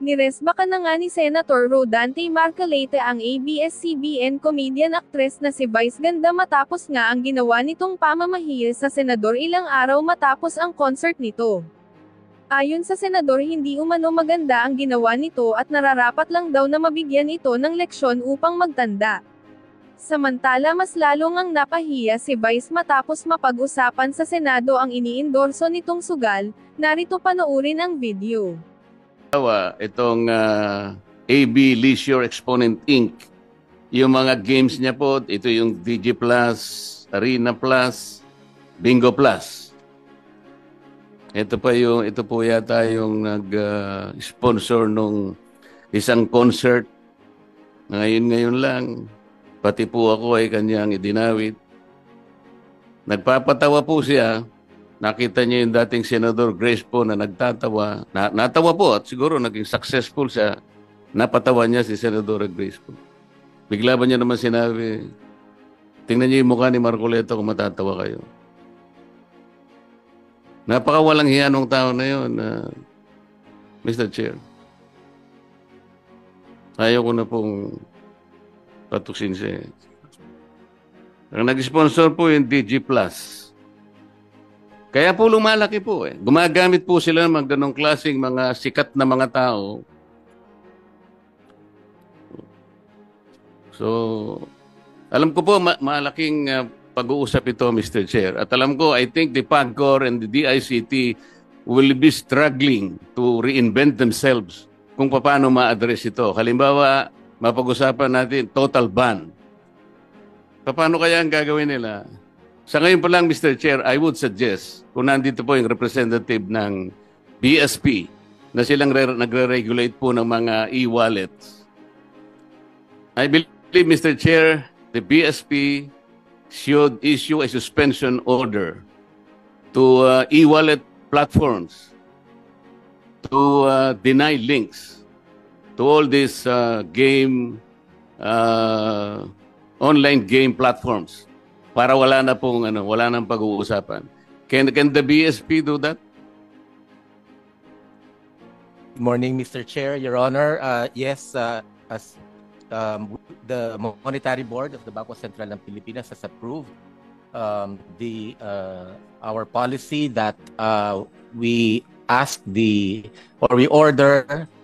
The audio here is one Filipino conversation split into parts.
Niresbaka na nga ni Senator Rodante Marcoleta ang ABS-CBN comedian actress na si Vice Ganda matapos nga ang ginawa nitong pamamahil sa senador ilang araw matapos ang concert nito. Ayon sa senador hindi umano maganda ang ginawa nito at nararapat lang daw na mabigyan ito ng leksyon upang magtanda. Samantala mas lalong ang napahiya si Vice matapos mapag-usapan sa Senado ang iniendorso nitong sugal, narito panoorin ang video. Itong AB Leisure Exponent Inc. Yung mga games niya po, ito yung DG Plus, Arena Plus, Bingo Plus. Ito po yata yung nag-sponsor nung isang concert. Ngayon lang, pati po ako ay kanyang idinawit. Nagpapatawa po siya. Nakita niya yung dating Senador Grace po na nagtatawa. Natawa po at siguro naging successful siya. Napatawa niya si Senador Grace po. Bigla ba niya naman sinabi, tingnan niyo yung mukha ni Marcoleta kung matatawa kayo. Napakawalang hiya nung tao na yun, Mr. Chair. Ayaw ko na pong patuksin siya. Ang nag-sponsor po yung DG Plus. Kaya po lumalaki po eh. Gumagamit po sila ng ganong klaseng mga sikat na mga tao. So, alam ko po malaking pag-uusap ito, Mr. Chair. At alam ko, I think the PAGCOR and the DICT will be struggling to reinvent themselves kung paano ma-address ito. Halimbawa, mapag-usapan natin total ban. Paano kaya ang gagawin nila? Sa ngayon pa lang, Mr. Chair, I would suggest, kung nandito po yung representative ng BSP, na silang nagre-regulate po ng mga e-wallets. I believe, Mr. Chair, the BSP should issue a suspension order to e-wallet platforms to deny links to all these online game platforms. Para wala na pag-uusapan. Can the BSP do that? Good morning, Mr. Chair, Your Honor. Yes, as the Monetary Board of the Bangko Sentral ng Pilipinas has approved our policy that we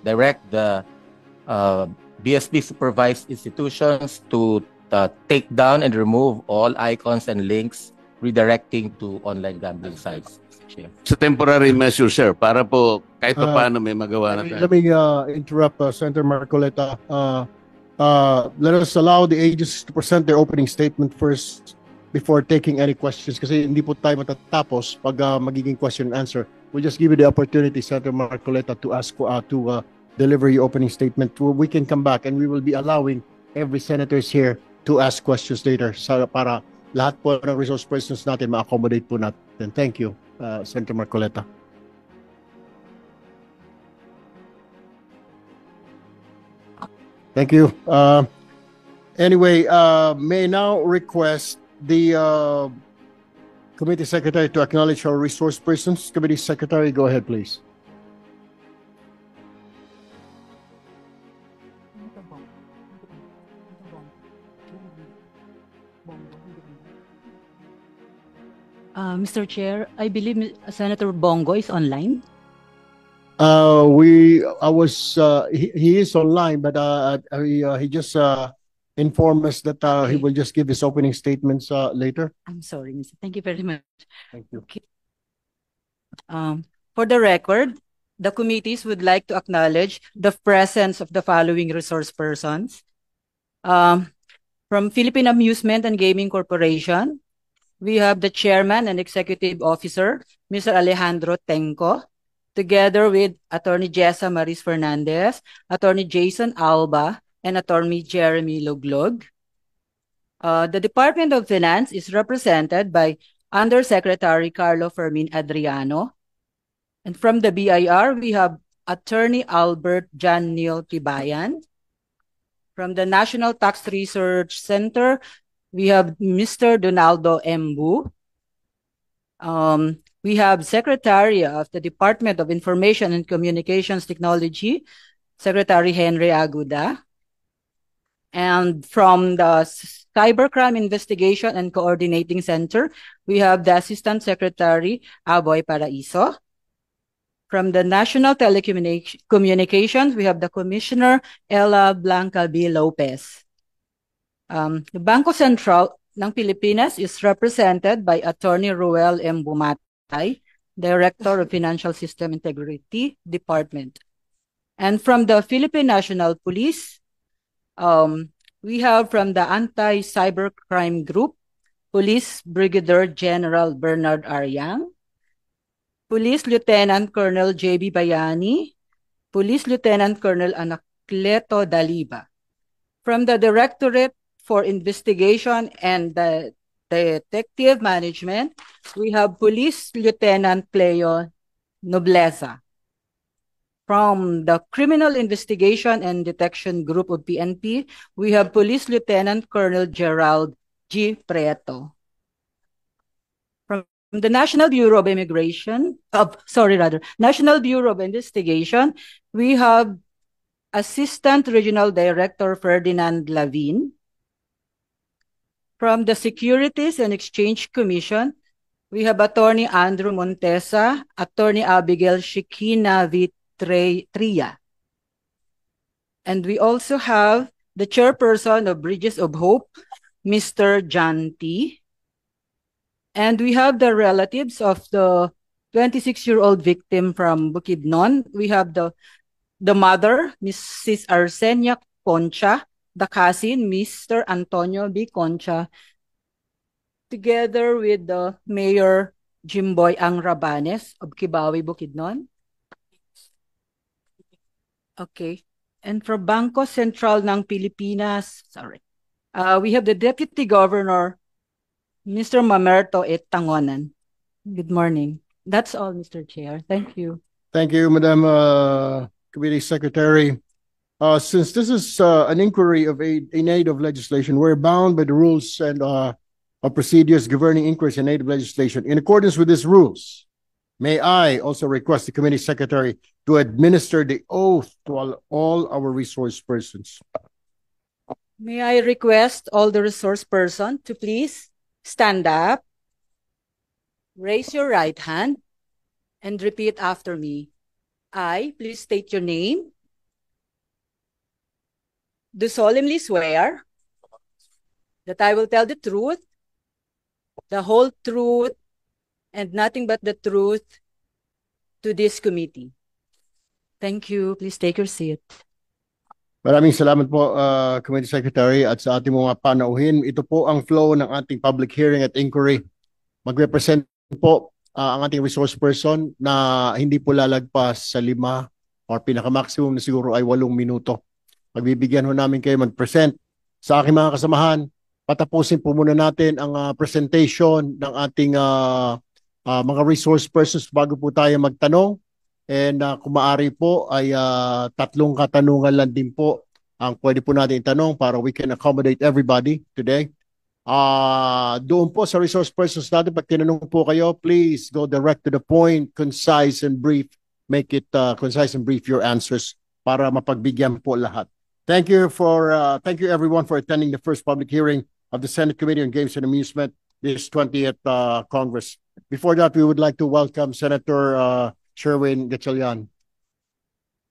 direct the BSP supervised institutions to take down and remove all icons and links redirecting to online gambling sites. Sa temporary measure, sir, para po kahit pa paano may magawa na tayo. Let me interrupt Senator Marcoleta. Let us allow the agencies to present their opening statement first before taking any questions kasi hindi po tayo matatapos pag magiging question and answer. We'll just give you the opportunity, Senator Marcoleta, to deliver your opening statement. We can come back and we will be allowing every senators here to ask questions later para lahat po ng resource persons natin ma-accommodate po natin. Thank you, Senator Marcoleta. Thank you. Anyway, may now request the Committee Secretary to acknowledge our resource persons. Committee Secretary, go ahead, please. Mr. Chair, I believe Senator Bongo is online. He is online, but he just informed us that he will just give his opening statements later. I'm sorry, Mr. Thank you very much. Thank you. Okay. For the record, the committees would like to acknowledge the presence of the following resource persons. From Philippine Amusement and Gaming Corporation, we have the Chairman and Executive Officer, Mr. Alejandro Tenco, together with Attorney Jessa Maris Fernandez, Attorney Jason Alba, and Attorney Jeremy Loglog. The Department of Finance is represented by Undersecretary Carlo Fermin Adriano. And from the BIR, we have Attorney Albert John Neil Tibayan. From the National Tax Research Center, we have Mr. Donaldo Embu. We have Secretary of the Department of Information and Communications Technology, Secretary Henry Aguda. And from the Cybercrime Investigation and Coordinating Center, we have the Assistant Secretary Aboy Paraiso. From the National Telecommunications, we have the Commissioner Ella Blanca B. Lopez. The Bangko Sentral ng Pilipinas is represented by Attorney Ruel M. Bumatay, Director of Financial System Integrity Department. And from the Philippine National Police, we have from the Anti-Cybercrime Group, Police Brigadier General Bernard Ariang, Police Lieutenant Colonel J.B. Bayani, Police Lieutenant Colonel Anacleto Daliba. From the Directorate for Investigation and the Detective Management, we have Police Lieutenant Cleo Nobleza. From the Criminal Investigation and Detection Group of PNP, we have Police Lieutenant Colonel Gerald G. Prieto. From the National Bureau of National Bureau of Investigation, we have Assistant Regional Director Ferdinand Lavin. From the Securities and Exchange Commission, we have Attorney Andrew Montesa, Attorney Abigail Shikina Tria. And we also have the Chairperson of Bridges of Hope, Mr. John T. And we have the relatives of the 26-year-old victim from Bukidnon. We have the mother, Mrs. Arsenia Concha, the cousin, Mr. Antonio B. Concha, together with the Mayor Jimboy Ang Rabanes of Kibawi, Bukidnon. Okay. And from Bangko Sentral ng Pilipinas, we have the Deputy Governor, Mr. Mamerto E. Tangonan. Good morning. That's all, Mr. Chair. Thank you. Thank you, Madam Committee Secretary. Since this is an inquiry of in aid of legislation, we're bound by the rules and of procedures governing inquiries in aid of legislation. In accordance with these rules, may I also request the Committee Secretary to administer the oath to all our resource persons. May I request all the resource persons to please stand up, raise your right hand, and repeat after me. I, please state your name, do solemnly swear that I will tell the truth, the whole truth, and nothing but the truth to this committee. Thank you. Please take your seat. Maraming salamat po, Committee Secretary, at sa ating mga panauhin. Ito po ang flow ng ating public hearing at inquiry. Mag-represent po ang ating resource person na hindi po lalagpas sa 5 or pinaka-maximum na siguro ay 8 minuto. Magbibigyan ho namin kayo mag-present. Sa aking mga kasamahan, patapusin po muna natin ang presentation ng ating mga resource persons bago po tayo magtanong. And kung maaari po ay 3 katanungan lang din po ang pwede po natin itanong para we can accommodate everybody today. Doon po sa resource persons natin, pag tinanong po kayo, please go direct to the point, concise and brief. Make it concise and brief your answers para mapagbigyan po lahat. Thank you everyone for attending the first public hearing of the Senate Committee on Games and Amusement, this 20th Congress. Before that, we would like to welcome Senator Sherwin Gatchalian.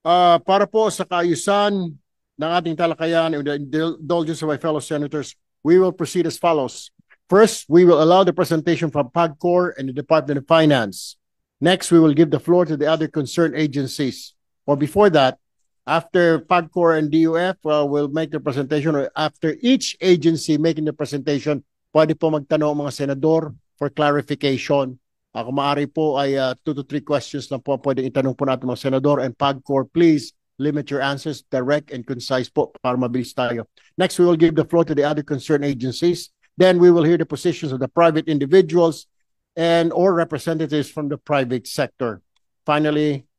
Para po sa kaayusan ng ating talakayan and the indulgence of my fellow senators, we will proceed as follows. First, we will allow the presentation from PAGCOR and the Department of Finance. Next, we will give the floor to the other concerned agencies. Or before that, after PAGCOR and DUF will make the presentation, or after each agency making the presentation, pwede po magtanong mga senador for clarification. Kung maaari po ay 2 to 3 questions lang po pwede itanong po natin mga senador, and PAGCOR, please limit your answers, direct and concise po para mabilis tayo. Next, we will give the floor to the other concerned agencies. Then we will hear the positions of the private individuals and or representatives from the private sector. Finally,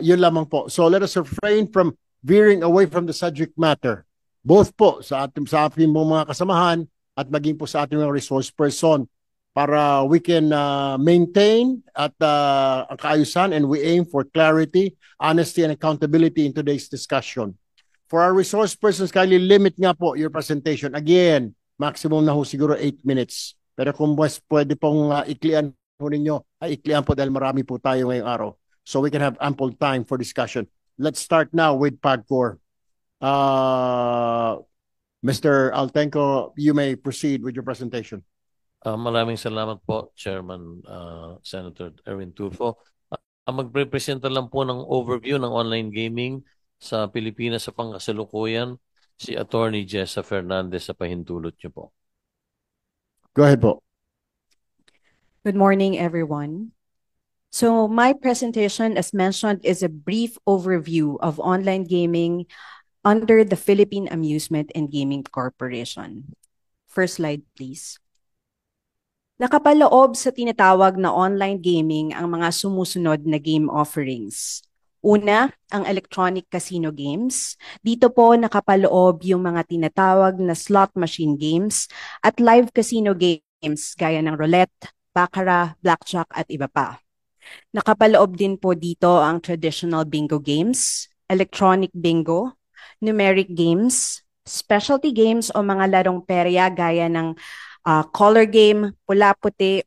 yun lamang po. So let us refrain from veering away from the subject matter. Both po sa ating mga kasamahan at maging po sa ating mga resource person. para we can maintain at ang kaayusan, and we aim for clarity, honesty, and accountability in today's discussion. For our resource persons, kindly limit nga po your presentation. Again, maximum na ho siguro 8 minutes. Pero kung pwede pong iklian ho ninyo, ay iklian po dahil marami po tayo ngayong araw. So we can have ample time for discussion. Let's start now with PAGCOR. Mr. Altenco, you may proceed with your presentation. Maraming salamat po, Chairman Senator Erwin Tulfo. Magre-presenta lang po ng overview ng online gaming sa Pilipinas sa pangkasalukuyan si Attorney Jessa Fernandez sa pahintulot niyo po. Go ahead po. Good morning, everyone. So my presentation, as mentioned, is a brief overview of online gaming under the Philippine Amusement and Gaming Corporation. First slide, please. Nakapaloob sa tinatawag na online gaming ang mga sumusunod na game offerings. Una, ang electronic casino games. Dito po nakapaloob yung mga tinatawag na slot machine games at live casino games gaya ng roulette, baccarat, blackjack at iba pa. Nakapaloob din po dito ang traditional bingo games, electronic bingo, numeric games, specialty games o mga larong perya gaya ng color game, pula-puti.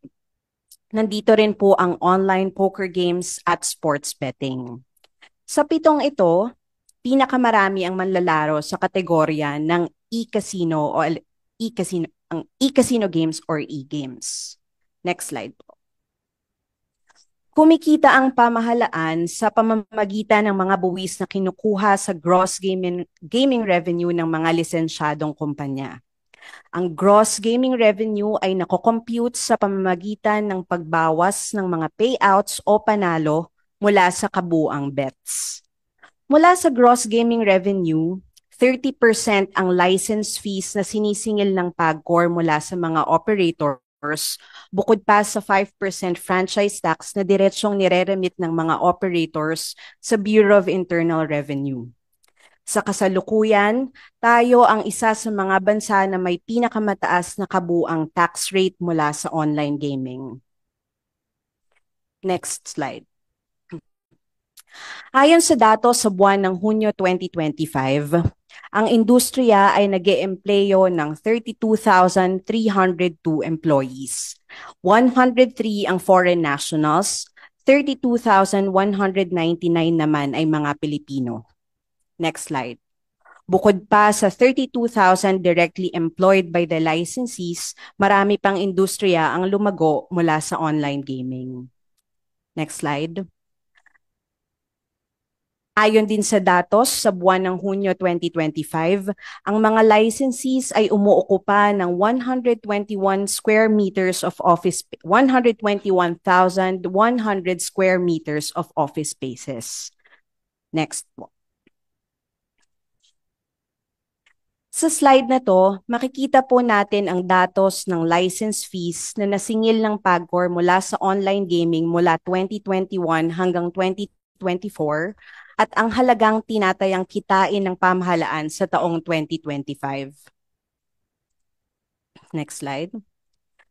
Nandito rin po ang online poker games at sports betting. Sa pitong ito, pinakamarami ang manlalaro sa kategorya ng e-casino o ang e-casino games or e-games. Next slide po. Kumikita ang pamahalaan sa pamamagitan ng mga buwis na kinukuha sa gross gaming revenue ng mga lisensyadong kumpanya. Ang gross gaming revenue ay nakocompute sa pamamagitan ng pagbawas ng mga payouts o panalo mula sa kabuuang bets. Mula sa gross gaming revenue, 30% ang license fees na sinisingil ng PAGCOR mula sa mga operators, bukod pa sa 5% franchise tax na diretsyong nireremit ng mga operators sa Bureau of Internal Revenue. Sa kasalukuyan, tayo ang isa sa mga bansa na may pinakamataas na kabuuang tax rate mula sa online gaming. Next slide. Ayon sa datos sa buwan ng Hunyo 2025, ang industriya ay nag-eempleyo ng 32,302 employees. 103 ang foreign nationals, 32,199 naman ay mga Pilipino. Next slide. Bukod pa sa 32,000 directly employed by the licensees, marami pang industriya ang lumago mula sa online gaming. Next slide. Ayon din sa datos sa buwan ng Hunyo 2025, ang mga licensees ay umuokupa ng 121 square meters of office 121,100 square meters of office spaces. Next po. Sa slide na to, makikita po natin ang datos ng license fees na nasingil ng PAGCOR mula sa online gaming mula 2021 hanggang 2024 at ang halagang tinatayang kitain ng pamahalaan sa taong 2025. Next slide.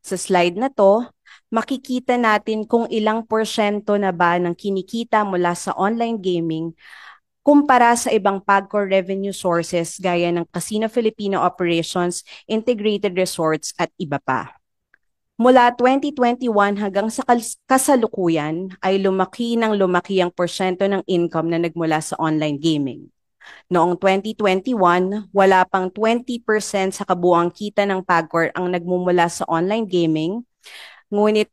Sa slide na to, makikita natin kung ilang porsyento na ba ng kinikita mula sa online gaming kumpara sa ibang PAGCOR revenue sources gaya ng Casino Filipino Operations, Integrated Resorts at iba pa. Mula 2021 hanggang sa kasalukuyan ay lumaki ang porsyento ng income na nagmula sa online gaming. Noong 2021, wala pang 20% sa kabuuang kita ng PAGCOR ang nagmumula sa online gaming, ngunit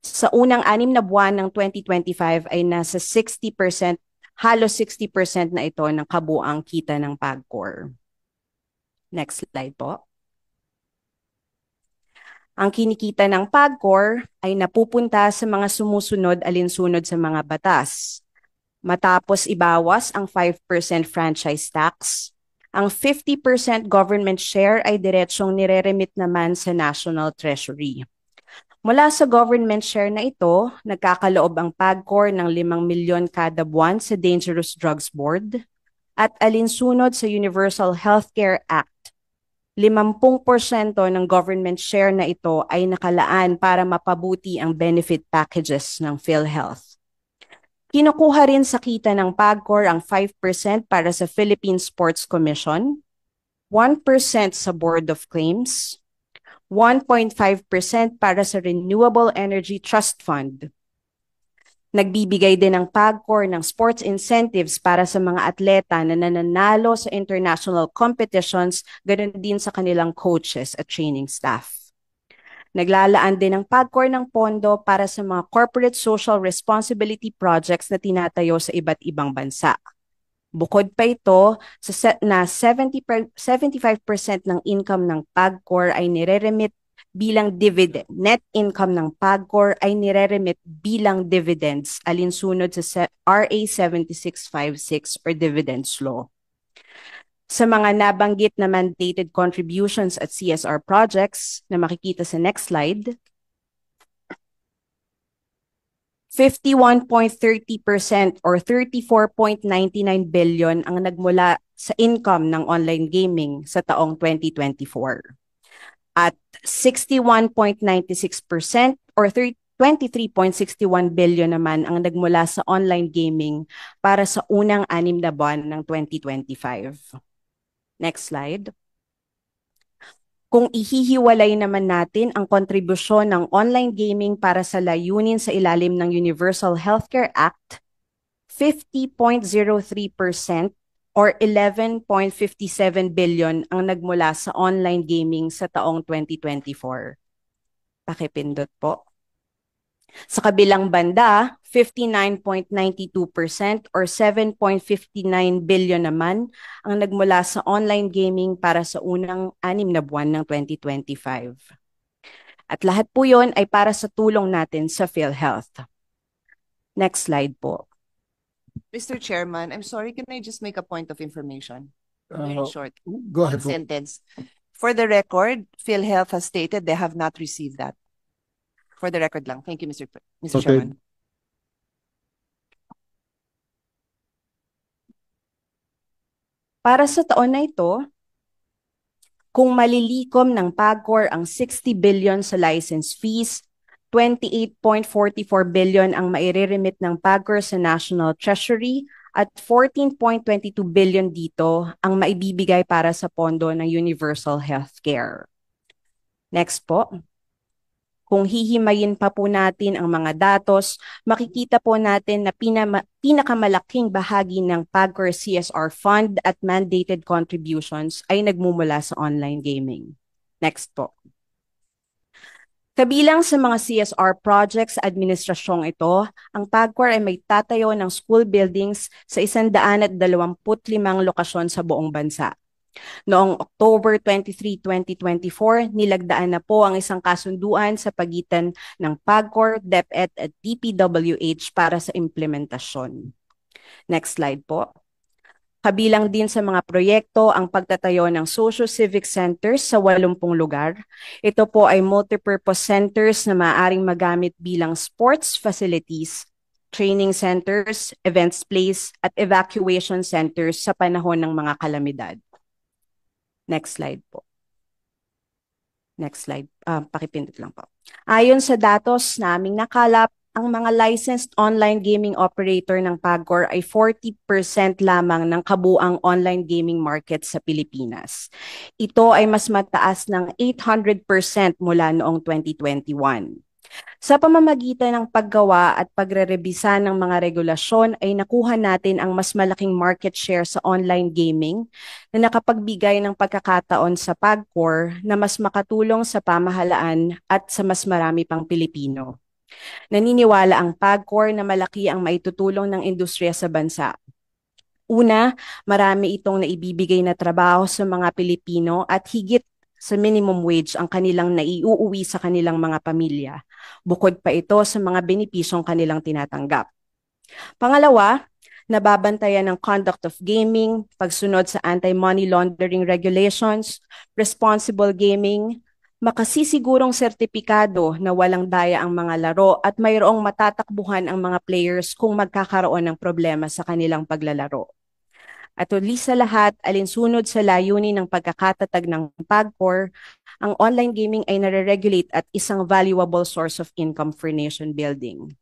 sa unang 6 na buwan ng 2025 ay nasa 60%, halos 60% na ito ng kabuuang kita ng PAGCOR. Next slide po. Ang kinikita ng PAGCOR ay napupunta sa mga sumusunod alinsunod sa mga batas. Matapos ibawas ang 5% franchise tax, ang 50% government share ay diretsyong nireremit naman sa National Treasury. Mula sa government share na ito, nagkakaloob ang PAGCOR ng 5 milyon kada buwan sa Dangerous Drugs Board at alinsunod sa Universal Healthcare Act, 50% ng government share na ito ay nakalaan para mapabuti ang benefit packages ng PhilHealth. Kinukuha rin sa kita ng PAGCOR ang 5% para sa Philippine Sports Commission, 1% sa Board of Claims, 1.5% para sa Renewable Energy Trust Fund. Nagbibigay din ang PAGCOR ng sports incentives para sa mga atleta na nananalo sa international competitions, ganoon din sa kanilang coaches at training staff. Naglalaan din ang PAGCOR ng pondo para sa mga corporate social responsibility projects na tinatayo sa iba't ibang bansa. Bukod pa ito, na 75% ng income ng PAGCOR ay nire-remit bilang dividend. Net income ng PAGCOR ay nire-remit bilang dividends alinsunod sa RA 7656 or Dividends Law. Sa mga nabanggit na mandated contributions at CSR projects na makikita sa next slide, 51.30% or 34.99 billion ang nagmula sa income ng online gaming sa taong 2024. At 61.96% or 23.61 billion naman ang nagmula sa online gaming para sa unang 6 na buwan ng 2025. Next slide. Kung ihihiwalay naman natin ang kontribusyon ng online gaming para sa layunin sa ilalim ng Universal Healthcare Act, 50.03% or 11.57 billion ang nagmula sa online gaming sa taong 2024. Pakipindot po. Sa kabilang banda, 59.92% or 7.59 billion naman ang nagmula sa online gaming para sa unang 6 na buwan ng 2025. At lahat po yon ay para sa tulong natin sa PhilHealth. Next slide po. Mr. Chairman, I'm sorry, can I just make a point of information? Very short. Go ahead. Sentence. For the record, PhilHealth has stated they have not received that. For the record lang. Thank you, Mr. Okay. Chairman. Para sa taon na ito, kung malilikom ng PAGCOR ang 60 billion sa license fees, 28.44 billion ang maire-remit ng PAGCOR sa National Treasury at 14.22 billion dito ang maibibigay para sa pondo ng Universal Healthcare. Next po. Kung hihimayin pa po natin ang mga datos, makikita po natin na pinakamalaking bahagi ng PAGCOR CSR Fund at mandated contributions ay nagmumula sa online gaming. Next po. Kabilang sa mga CSR projects sa administrasyong ito, ang PAGCOR ay may tatayo ng school buildings sa 125 lokasyon sa buong bansa. Noong October 23, 2024, nilagdaan na po ang isang kasunduan sa pagitan ng PAGCOR, DepEd at DPWH para sa implementasyon. Next slide po. Kabilang din sa mga proyekto ang pagtatayo ng socio-civic centers sa 80 lugar. Ito po ay multipurpose centers na maaaring magamit bilang sports facilities, training centers, events place, at evacuation centers sa panahon ng mga kalamidad. Next slide po. Next slide. Pakipindot lang po. Ayon sa datos na aming nakalap, ang mga licensed online gaming operator ng PAGCOR ay 40% lamang ng kabuang online gaming market sa Pilipinas. Ito ay mas mataas ng 800% mula noong 2021. Sa pamamagitan ng paggawa at pagrerebisa ng mga regulasyon ay nakuha natin ang mas malaking market share sa online gaming na nakapagbigay ng pagkakataon sa PAGCOR na mas makatulong sa pamahalaan at sa mas marami pang Pilipino. Naniniwala ang PAGCOR na malaki ang maitutulong ng industriya sa bansa. Una, marami itong naibibigay na trabaho sa mga Pilipino at higit sa minimum wage ang kanilang naiuuwi sa kanilang mga pamilya. Bukod pa ito sa mga benepisyong kanilang tinatanggap. Pangalawa, nababantayan ng conduct of gaming, pagsunod sa anti-money laundering regulations, responsible gaming, makasisigurong sertipikado na walang daya ang mga laro at mayroong matatakbuhan ang mga players kung magkakaroon ng problema sa kanilang paglalaro. At huli sa lahat, alinsunod sa layunin ng pagkakatatag ng PAGCOR, ang online gaming ay nare-regulate at isang valuable source of income for nation building.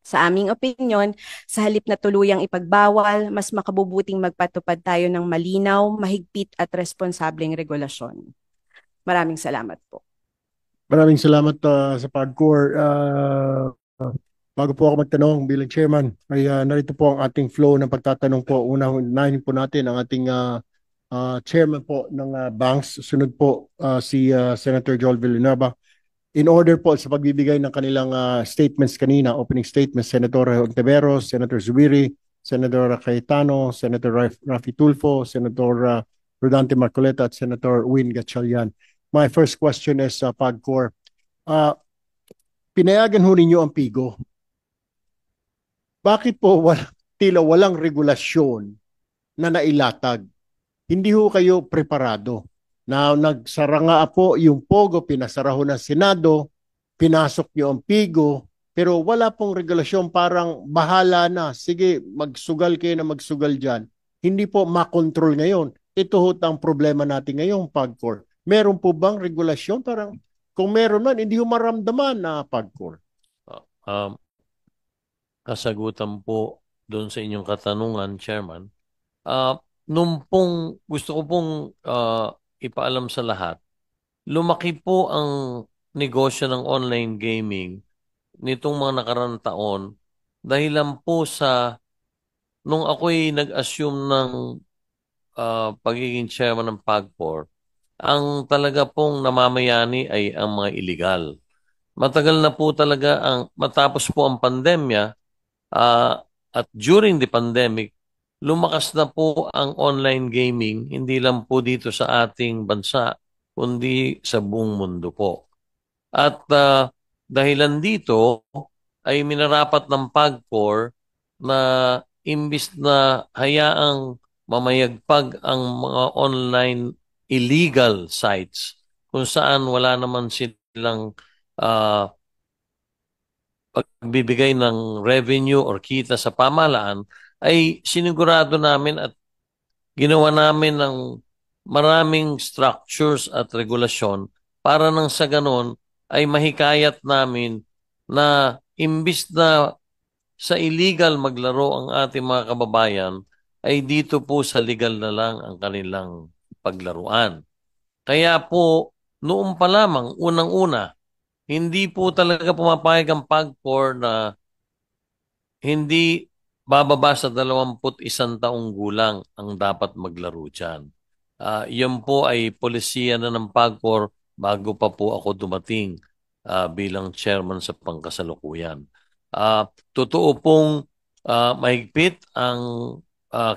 Sa aming opinyon, sa halip na tuluyang ipagbawal, mas makabubuting magpatupad tayo ng malinaw, mahigpit at responsableng regulasyon. Maraming salamat po. Maraming salamat sa PAGCOR. Bago po ako magtanong bilang chairman, ay narito po ang ating flow ng pagtatanong po. Unahin po natin ang ating chairman po ng banks. Sunod po si Senator Joel Villanueva. In order po sa pagbibigay ng kanilang statements kanina, opening statements, Senator Ontiveros, Senator Zubiri, Senator Cayetano, Senator Rafi Tulfo, Senator Rodante Marcoleta at Senator Win Gatchalian. My first question is PAGCOR. Pinayagan ho ninyo ang PIGO. Bakit po tila walang regulasyon na nailatag? Hindi ho kayo preparado. Na nagsara nga po yung POGO, pinasara ho ng Senado, pinasok nyo ang PIGO, pero wala pong regulasyon, parang bahala na. Sige, magsugal kayo na magsugal dyan. Hindi po makontrol ngayon. Ito ho ang problema natin ngayon, PAGCOR. Meron po bang regulasyon? Parang kung meron man, hindi ho maramdaman na PAGCOR. Kasagutan po doon sa inyong katanungan, Chairman. Gusto ko pong ipaalam sa lahat, lumaki po ang negosyo ng online gaming nitong mga nakarang taon dahilan po sa nung ako'y nag-assume ng pagiging chairman ng PAGCOR, ang talaga pong namamayani ay ang mga illegal. Matagal na po talaga matapos po ang pandemya, at during the pandemic, lumakas na po ang online gaming, hindi lang po dito sa ating bansa, kundi sa buong mundo po. At dahilan dito ay minarapat ng PAGCOR na imbis na hayaang mamayagpag ang mga online illegal sites kung saan wala naman silang pagbibigay ng revenue or kita sa pamahalaan, ay sinigurado namin at ginawa namin ng maraming structures at regulasyon para nang sa ganon ay mahikayat namin na imbis na sa illegal maglaro ang ating mga kababayan, ay dito po sa legal na lang ang kanilang paglaruan. Kaya po, noon pa lamang, unang-una, hindi po talaga pumapayag ang PAGCOR na hindi bababa sa 21 taong gulang ang dapat maglaro dyan. Yan po ay polisiya na ng PAGCOR bago pa po ako dumating bilang chairman sa pangkasalukuyan. Totoo pong mahigpit ang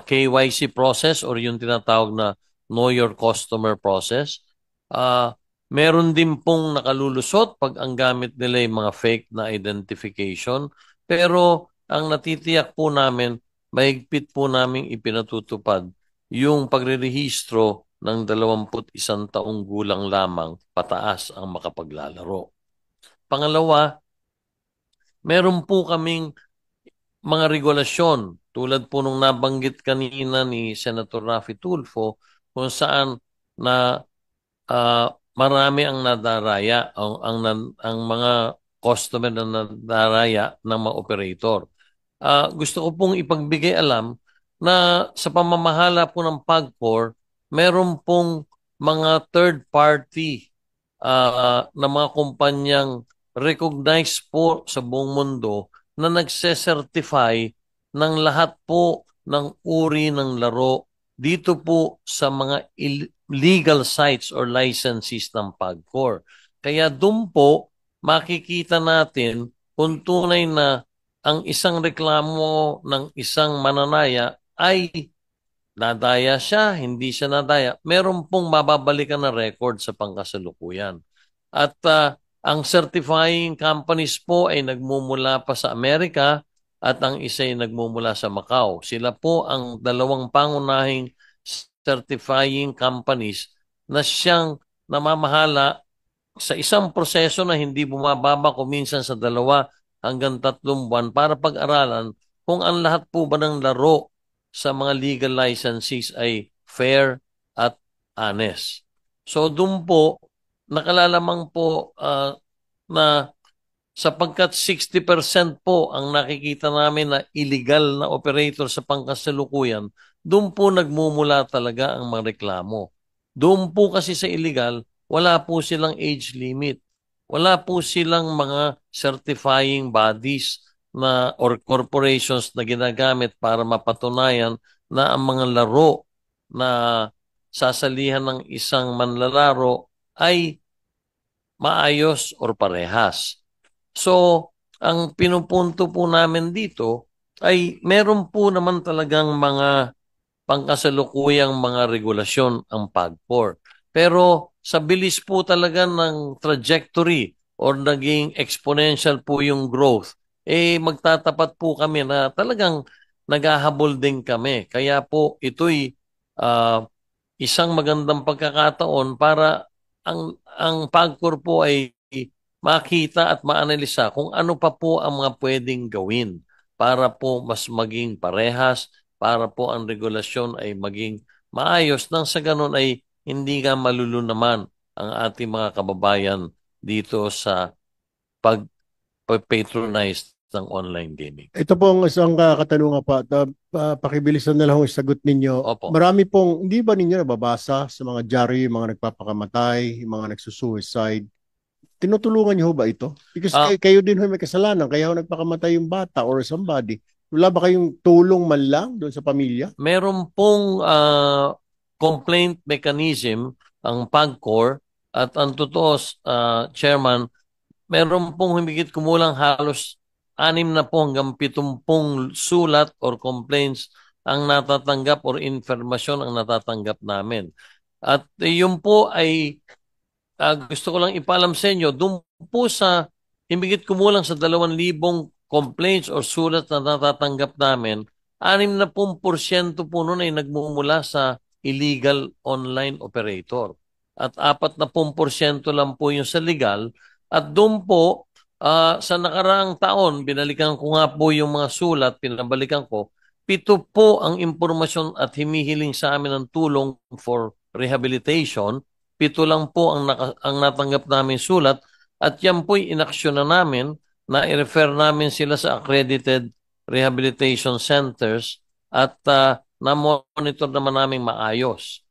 KYC process or yung tinatawag na Know Your Customer process. Meron din pong nakalulusot pag ang gamit nila yung mga fake na identification. Pero ang natitiyak po namin, mahigpit po namin ipinatutupad yung pagrerehistro ng 21 taong gulang lamang pataas ang makapaglalaro. Pangalawa, meron po kaming mga regulasyon tulad po nung nabanggit kanina ni Senator Rafi Tulfo kung saan na marami ang nadaraya, ang mga customer na nadaraya ng mga operator. Gusto ko pong ipagbigay alam na sa pamamahala po ng PAGCOR, meron pong mga third party na mga kumpanyang recognized po sa buong mundo na nagse-certify ng lahat po ng uri ng laro dito po sa mga legal sites or licenses ng PAGCOR. Kaya doon po makikita natin kung tunay na ang isang reklamo ng isang mananaya ay nadaya siya, hindi siya nadaya. Meron pong mababalikan na record sa pangkasalukuyan. At ang certifying companies po ay nagmumula pa sa Amerika at ang isa ay nagmumula sa Macau. Sila po ang dalawang pangunahing certifying companies na siyang namamahala sa isang proseso na hindi bumababa kung minsan sa 2 hanggang 3 buwan para pag-aralan kung ang lahat po ba ng laro sa mga legal licensees ay fair at honest. So doon po, nakalalamang po na sapagkat 60% po ang nakikita namin na illegal na operator sa pangkasalukuyan, doon po nagmumula talaga ang mga reklamo. Doon po kasi sa illegal, wala po silang age limit. Wala po silang mga certifying bodies na or corporations na ginagamit para mapatunayan na ang mga laro na sasalihan ng isang manlalaro ay maayos or parehas. So, ang pinupunto po namin dito ay meron po naman talagang mga pangkasalukuyang mga regulasyon ang PAGCOR. Pero sa bilis po talaga ng trajectory or naging exponential po yung growth, magtatapat po kami na talagang naghahabol din kami. Kaya po ito'y isang magandang pagkakataon para ang PAGCOR po ay makita at maanalisa kung ano pa po ang mga pwedeng gawin para po mas maging parehas, para po ang regulasyon ay maging maayos nang sa ganun ay hindi nga malulunaman ang ating mga kababayan dito sa pag-patronize ng online gaming. Ito pong isang katanungan pa. Pakibilisan na lang ang sagot ninyo. Opo. Marami pong, hindi ba ninyo nababasa sa mga diary, yung mga nagpapakamatay, yung mga nagsusuicide? Tinutulungan niyo ho ba ito? Because kayo din ho may kasalanan, kaya ho nagpakamatay yung bata or somebody. Wala ba kayong tulong man lang doon sa pamilya? Meron pong complaint mechanism ang PAGCOR at ang totoo, Chairman, meron pong humigit kumulang halos 6 na po hanggang 70 sulat or complaints ang natatanggap or informasyon ang natatanggap namin. At yun po ay gusto ko lang ipaalam sa inyo, doon po sa humigit kumulang sa 2,000 complaints or sulat na natatanggap namin, 60% po noon ay nagmumula sa illegal online operator. At 40% lang po yung sa legal. At doon po, sa nakaraang taon, binalikan ko nga po yung mga sulat, pinabalikan ko, 7 po ang impormasyon at himihiling sa amin ng tulong for rehabilitation. 7 lang po ang natanggap namin sulat at yan po'y inaksyon na namin na i-refer namin sila sa accredited rehabilitation centers at na-monitor naman namin maayos.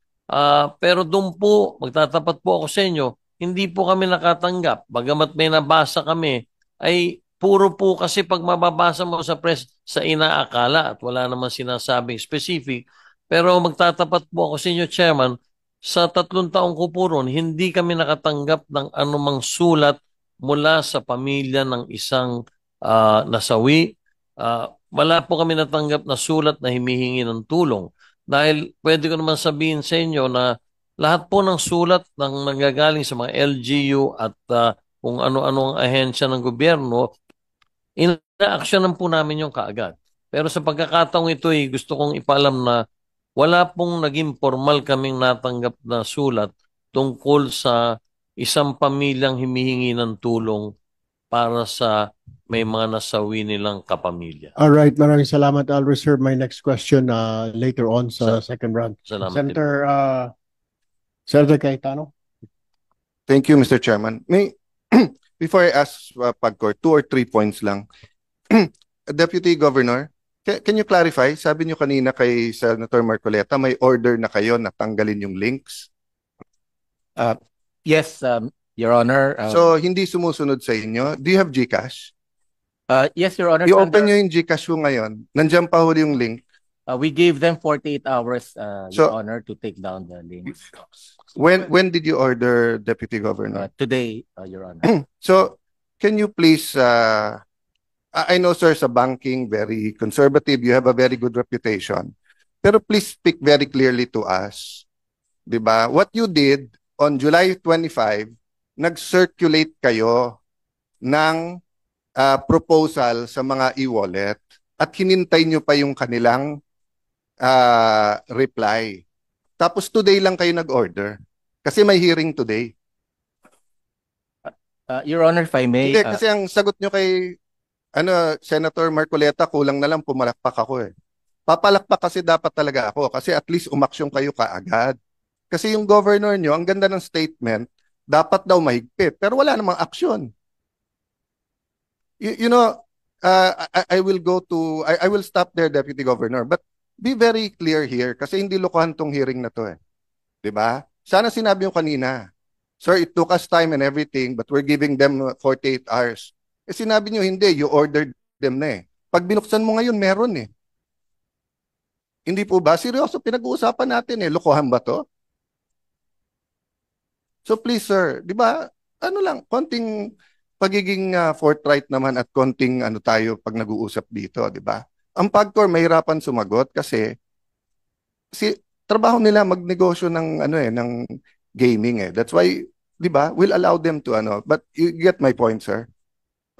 Pero doon po, magtatapat po ako sa inyo, hindi po kami nakatanggap. Bagamat may nabasa kami, ay puro po kasi pag mababasa mo sa press sa inaakala at wala naman sinasabing specific. Pero magtatapat po ako sa inyo, Chairman, sa 3 taong ko po ron, hindi kami nakatanggap ng anumang sulat mula sa pamilya ng isang nasawi. Wala po kami natanggap na sulat na himihingi ng tulong. Dahil pwede ko naman sabihin sa inyo na lahat po ng sulat ng nanggagaling sa mga LGU at kung ano-ano ang ahensya ng gobyerno, ina-actionan po namin yung kaagad. Pero sa pagkakataong ito, gusto kong ipaalam na wala pong naging formal kaming natanggap na sulat tungkol sa isang pamilyang humihingi ng tulong para sa may mga nasawi nilang kapamilya. All right, maraming salamat. I'll reserve my next question later on sa second round. Salamat. Senator Cayetano. Thank you, Mr. Chairman. Before I ask PAGCOR, 2 or 3 points lang. Deputy Governor, can you clarify? Sabi niyo kanina kay Senator Marcoleta, may order na kayo na tanggalin yung links? Yes, Your Honor. So, hindi sumusunod sa inyo. Do you have GCash? Yes, Your Honor. I-open nyo yung GCash mo ngayon. Nandiyan pa huli yung link. We gave them 48 hours, So- Your Honor, to take down the links. When did you order, Deputy Governor? Today, Your Honor. So, can you please, I know, sir, sa banking, very conservative, you have a very good reputation. Pero please speak very clearly to us. Diba? What you did on July 25, nag-circulate kayo ng proposal sa mga e-wallet at hinintay nyo pa yung kanilang reply. Tapos today lang kayo nag-order. Kasi may hearing today. Your Honor, if I may. Hindi, kasi ang sagot nyo kay Senator Marcoleta, kulang na lang pumalakpak ako eh. Papalakpak kasi dapat talaga ako kasi at least umaksyon kayo kaagad. Kasi yung governor nyo, ang ganda ng statement, dapat daw mahigpit. Pero wala namang aksyon. You know, I will go to, I will stop there, Deputy Governor. But be very clear here kasi hindi lokohan tong hearing na to eh. Diba? Sana sinabi yung kanina, sir, it took us time and everything, but we're giving them 48 hours. Eh sinabi nyo, hindi, you ordered them na eh. Pag binuksan mo ngayon, meron eh. Hindi po ba? Seryoso, pinag-uusapan natin eh. Lokohan ba to? So please sir, di ba, ano lang, konting pagiging forthright naman at konting ano tayo pag nag-uusap dito, di ba? Ang PAGCOR mahirapan sumagot kasi trabaho nila magnegosyo ng ano eh, ng gaming eh. That's why, di ba, we'll allow them to ano, but you get my point, sir.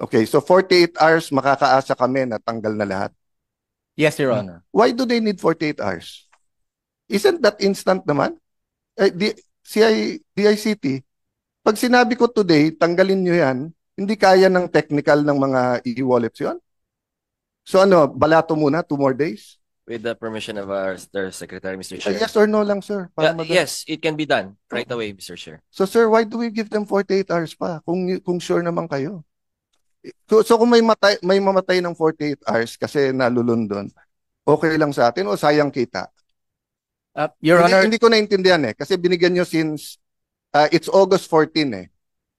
Okay, so 48 hours makakaasa kami na tanggal na lahat. Yes, Your Honor. Why do they need 48 hours? Isn't that instant naman? DICT, pag sinabi ko today, tanggalin nyo yan, hindi kaya ng technical ng mga e-wallets yun? So ano, balato muna, 2 more days? With the permission of our Secretary, Mr. Chair. Yes or no lang, sir? Yes, it can be done right away, Mr. Chair. So sir, why do we give them 48 hours pa? Kung sure naman kayo. So kung may mamatay ng 48 hours kasi nalulundon, okay lang sa atin o sayang kita? Your Honor, Hindi ko naintindihan eh. Kasi binigyan nyo since, it's August 14 eh.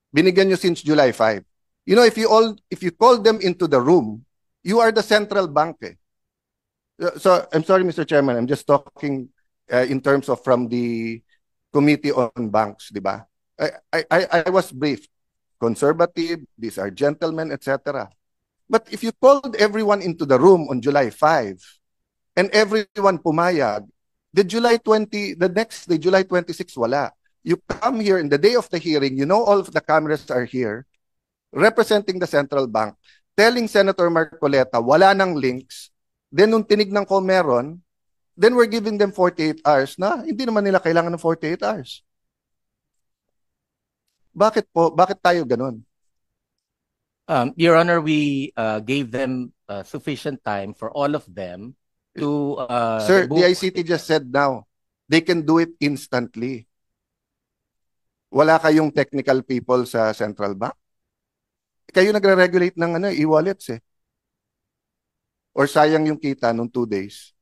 Binigyan nyo since July 5. You know, if you call them into the room, you are the central bank eh. So, I'm sorry, Mr. Chairman, I'm just talking in terms of from the Committee on Banks, di ba? I was briefed. Conservative, these are gentlemen, etc. But if you called everyone into the room on July 5 and everyone pumayag, the next day, July 26, wala. You come here in the day of the hearing, you know all of the cameras are here, representing the central bank, telling Senator Marcoleta, wala nang links, then nung tinignan ko meron, then we're giving them 48 hours na hindi naman nila kailangan ng 48 hours. Bakit po? Bakit tayo ganun? Your Honor, we gave them sufficient time for all of them to Sir, the ICT just said now, they can do it instantly. Wala kayong technical people sa central bank? Kayo nagre-regulate ng ano, e-wallets eh. Or sayang yung kita nung 2 days?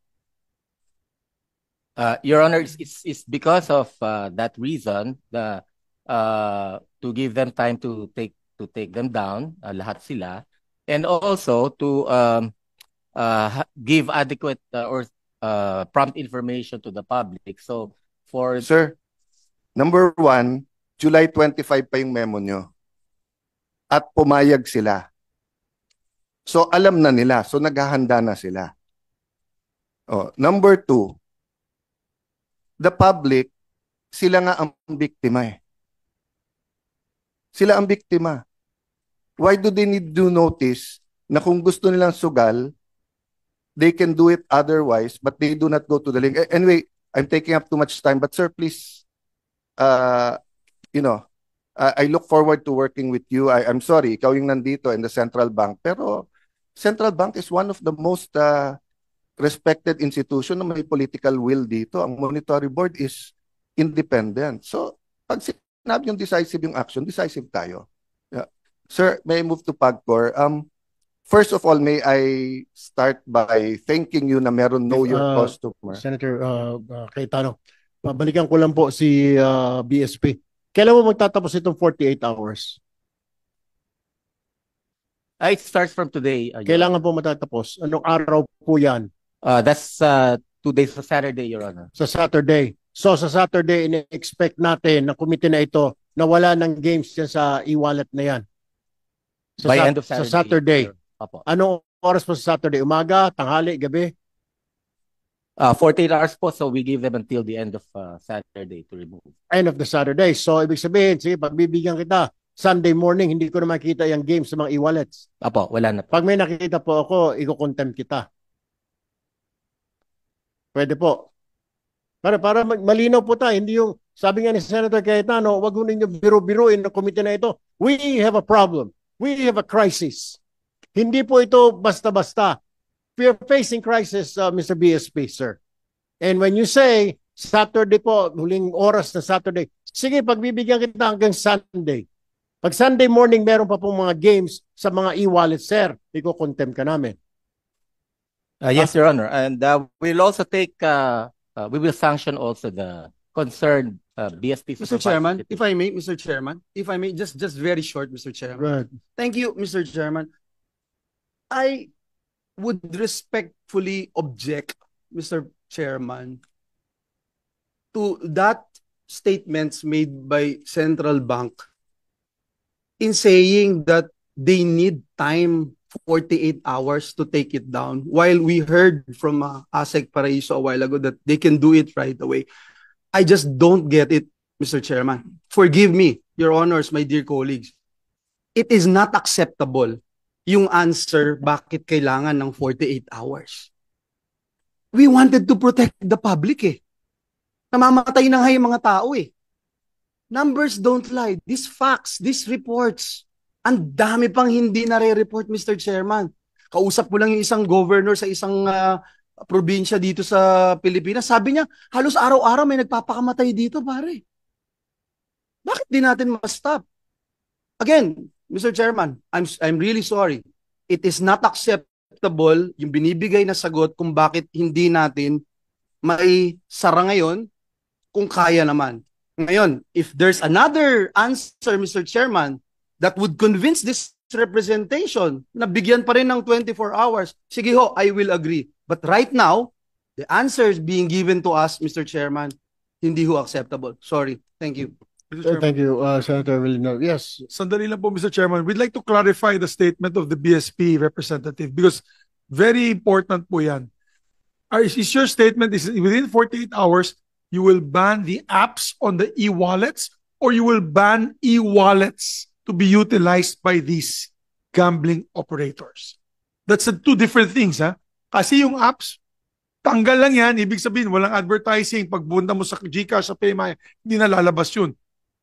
Your Honor, it's because of that reason to give them time to take them down, lahat sila, and also to give adequate or prompt information to the public. So for Sir, number 1, July 25 pa yung memo nyo. At pumayag sila. So alam na nila. So naghahanda na sila. Oh, number 2, the public, sila nga ang biktima eh. Sila ang biktima. Why do they need to notice na kung gusto nilang sugal, they can do it otherwise, but they do not go to the link. Anyway, I'm taking up too much time, but sir, please, I look forward to working with you. I'm sorry, ikaw yung nandito in the central bank, pero central bank is one of the most respected institution na may political will dito. Ang monetary board is independent. So, pag sinabi yung decisive yung action, decisive tayo. Yeah. Sir, may I move to PAGCOR? First of all, may I start by thanking you na meron know your customer. Senator Cayetano, pabalikan ko lang po si BSP. Kailan mo magtatapos itong 48 hours? it starts from today. Kailangan po matatapos. Anong araw po yan? That's 2 days sa Saturday, Your Honor. Sa Saturday. So sa Saturday, ina-expect natin na committee na ito na wala ng games dyan sa e-wallet na yan. By end of Saturday. Sa Saturday. Opo. Anong oras po sa Saturday? Umaga, tanghali, gabi? 48 hours po, so we give them until the end of Saturday to remove. End of the Saturday. So ibig sabihin, sige, pagbibigyan kita, Sunday morning, hindi ko na makita yung games sa mga e-wallets. Apo, wala na po. Pag may nakita po ako, i-contempt kita. Pwede po. Para malinaw po tayo, hindi yung, sabi nga ni Senator Cayetano, wag ho ninyo biro-biroin ng komite na ito. We have a problem. We have a crisis. Hindi po ito basta-basta. we are facing crisis, Mr. BSP, sir. And when you say Saturday po, huling oras na Saturday, sige, pagbibigyan kita hanggang Sunday. Pag Sunday morning, meron pa pong mga games sa mga e-wallet, sir, iko-contempt ka namin. Yes, Your Honor. And we'll also take, we will sanction also the concerned BSP. Mr. Chairman, if I may, Mr. Chairman, if I may, just very short, Mr. Chairman. Right. Thank you, Mr. Chairman. I would respectfully object, Mr. Chairman, to that statements made by Central Bank in saying that they need time 48 hours to take it down, while we heard from ASEC Paraiso a while ago that they can do it right away. I just don't get it, Mr. Chairman. Forgive me, Your Honors, my dear colleagues. It is not acceptable yung answer bakit kailangan ng 48 hours. We wanted to protect the public eh. Namamatay na nga yung mga tao eh. Numbers don't lie. These facts, these reports, ang dami pang hindi nare-report, Mr. Chairman. Kausap ko lang yung isang governor sa isang probinsya dito sa Pilipinas. Sabi niya, halos araw-araw may nagpapakamatay dito, pare. Bakit di natin ma-stop? Again, Mr. Chairman, I'm really sorry. It is not acceptable yung binibigay na sagot kung bakit hindi natin mai sara ngayon kung kaya naman. Ngayon, if there's another answer, Mr. Chairman, that would convince this representation na bigyan pa rin ng 24 hours, sige ho, I will agree. But right now, the answers being given to us, Mr. Chairman, hindi ho acceptable. Sorry. Thank you. Thank you, Senator Villanueva. Yes. Sandali lang po, Mr. Chairman. We'd like to clarify the statement of the BSP representative because very important po yan. Is your statement is within 48 hours, you will ban the apps on the e-wallets or you will ban e-wallets to be utilized by these gambling operators? That's two different things, ha? Kasi yung apps, tanggal lang yan. Ibig sabihin, walang advertising. Pag punta mo sa GCash, sa PayMaya, hindi na lalabas yun.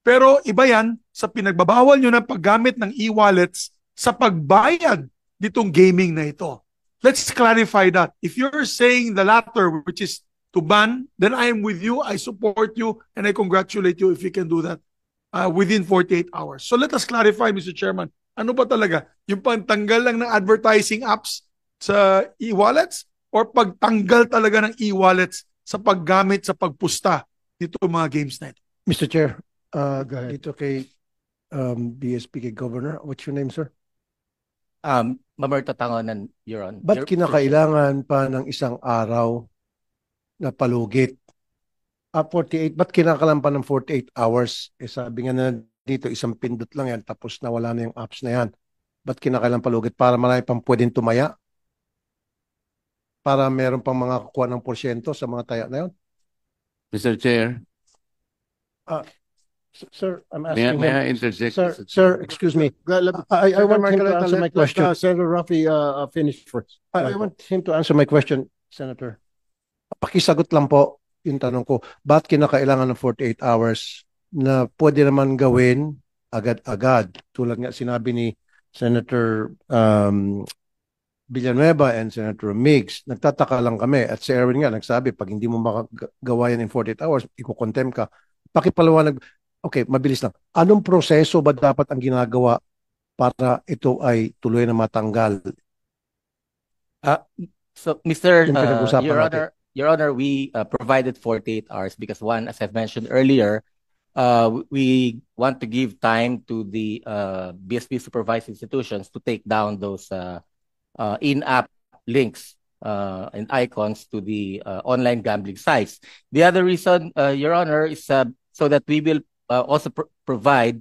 Pero iba yan sa pinagbabawal nyo ng paggamit ng e-wallets sa pagbayad nitong gaming na ito. Let's clarify that. If you're saying the latter, which is to ban, then I am with you, I support you, and I congratulate you if you can do that within 48 hours. So let us clarify, Mr. Chairman, ano ba talaga? Yung pagtanggal lang ng advertising apps sa e-wallets or pagtanggal talaga ng e-wallets sa paggamit sa pagpusta dito mga games na ito? Mr. Chair, dito kay BSP, kay Governor. What's your name, sir? Mamerto Tangonan, Your Honor. Ba't kinakailangan pa ng isang araw na palugit? 48, ba't kinakailangan pa ng 48 hours? Eh sabi nga na dito, isang pindot lang yan, tapos nawala na yung apps na yan. Ba't kinakailangan palugit? Para marami pang pwedeng tumaya? Para meron pang mga kukuha ng porsyento sa mga taya na yun? Mr. Chair. Sir, I'm asking May him. I interject? Sir, excuse me. I want him to answer my question. Senator Rafi, finish first. I want him to answer my question, Senator. Pakisagot lang po yung tanong ko. Ba't kinakailangan ng 48 hours na pwede naman gawin agad-agad? Tulad nga sinabi ni Senator Villanueva and Senator Migs, nagtataka lang kami. At si Erwin nga nagsabi, pag hindi mo makagawa yan in 48 hours, iko-contempt ka. Pakipaliwanag. Okay, mabilis lang. Anong proseso ba dapat ang ginagawa para ito ay tuloy na matanggal? So, Mr. Your Your Honor, we provided 48 hours because one, as I've mentioned earlier, we want to give time to the BSP supervised institutions to take down those in-app links and icons to the online gambling sites. The other reason, Your Honor, is so that we will also provide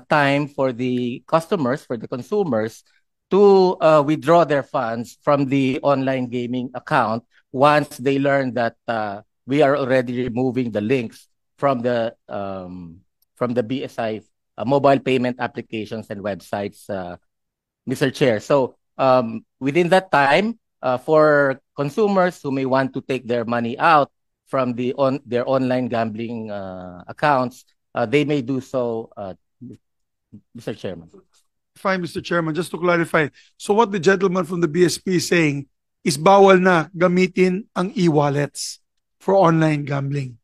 time for the customers, for the consumers, to withdraw their funds from the online gaming account once they learn that we are already removing the links from the BSI mobile payment applications and websites, Mr. Chair. So within that time, for consumers who may want to take their money out from their online gambling accounts, they may do so, Mr. Chairman. Fine, Mr. Chairman, just to clarify. So what the gentleman from the BSP is saying, is bawal na gamitin ang e-wallets for online gambling.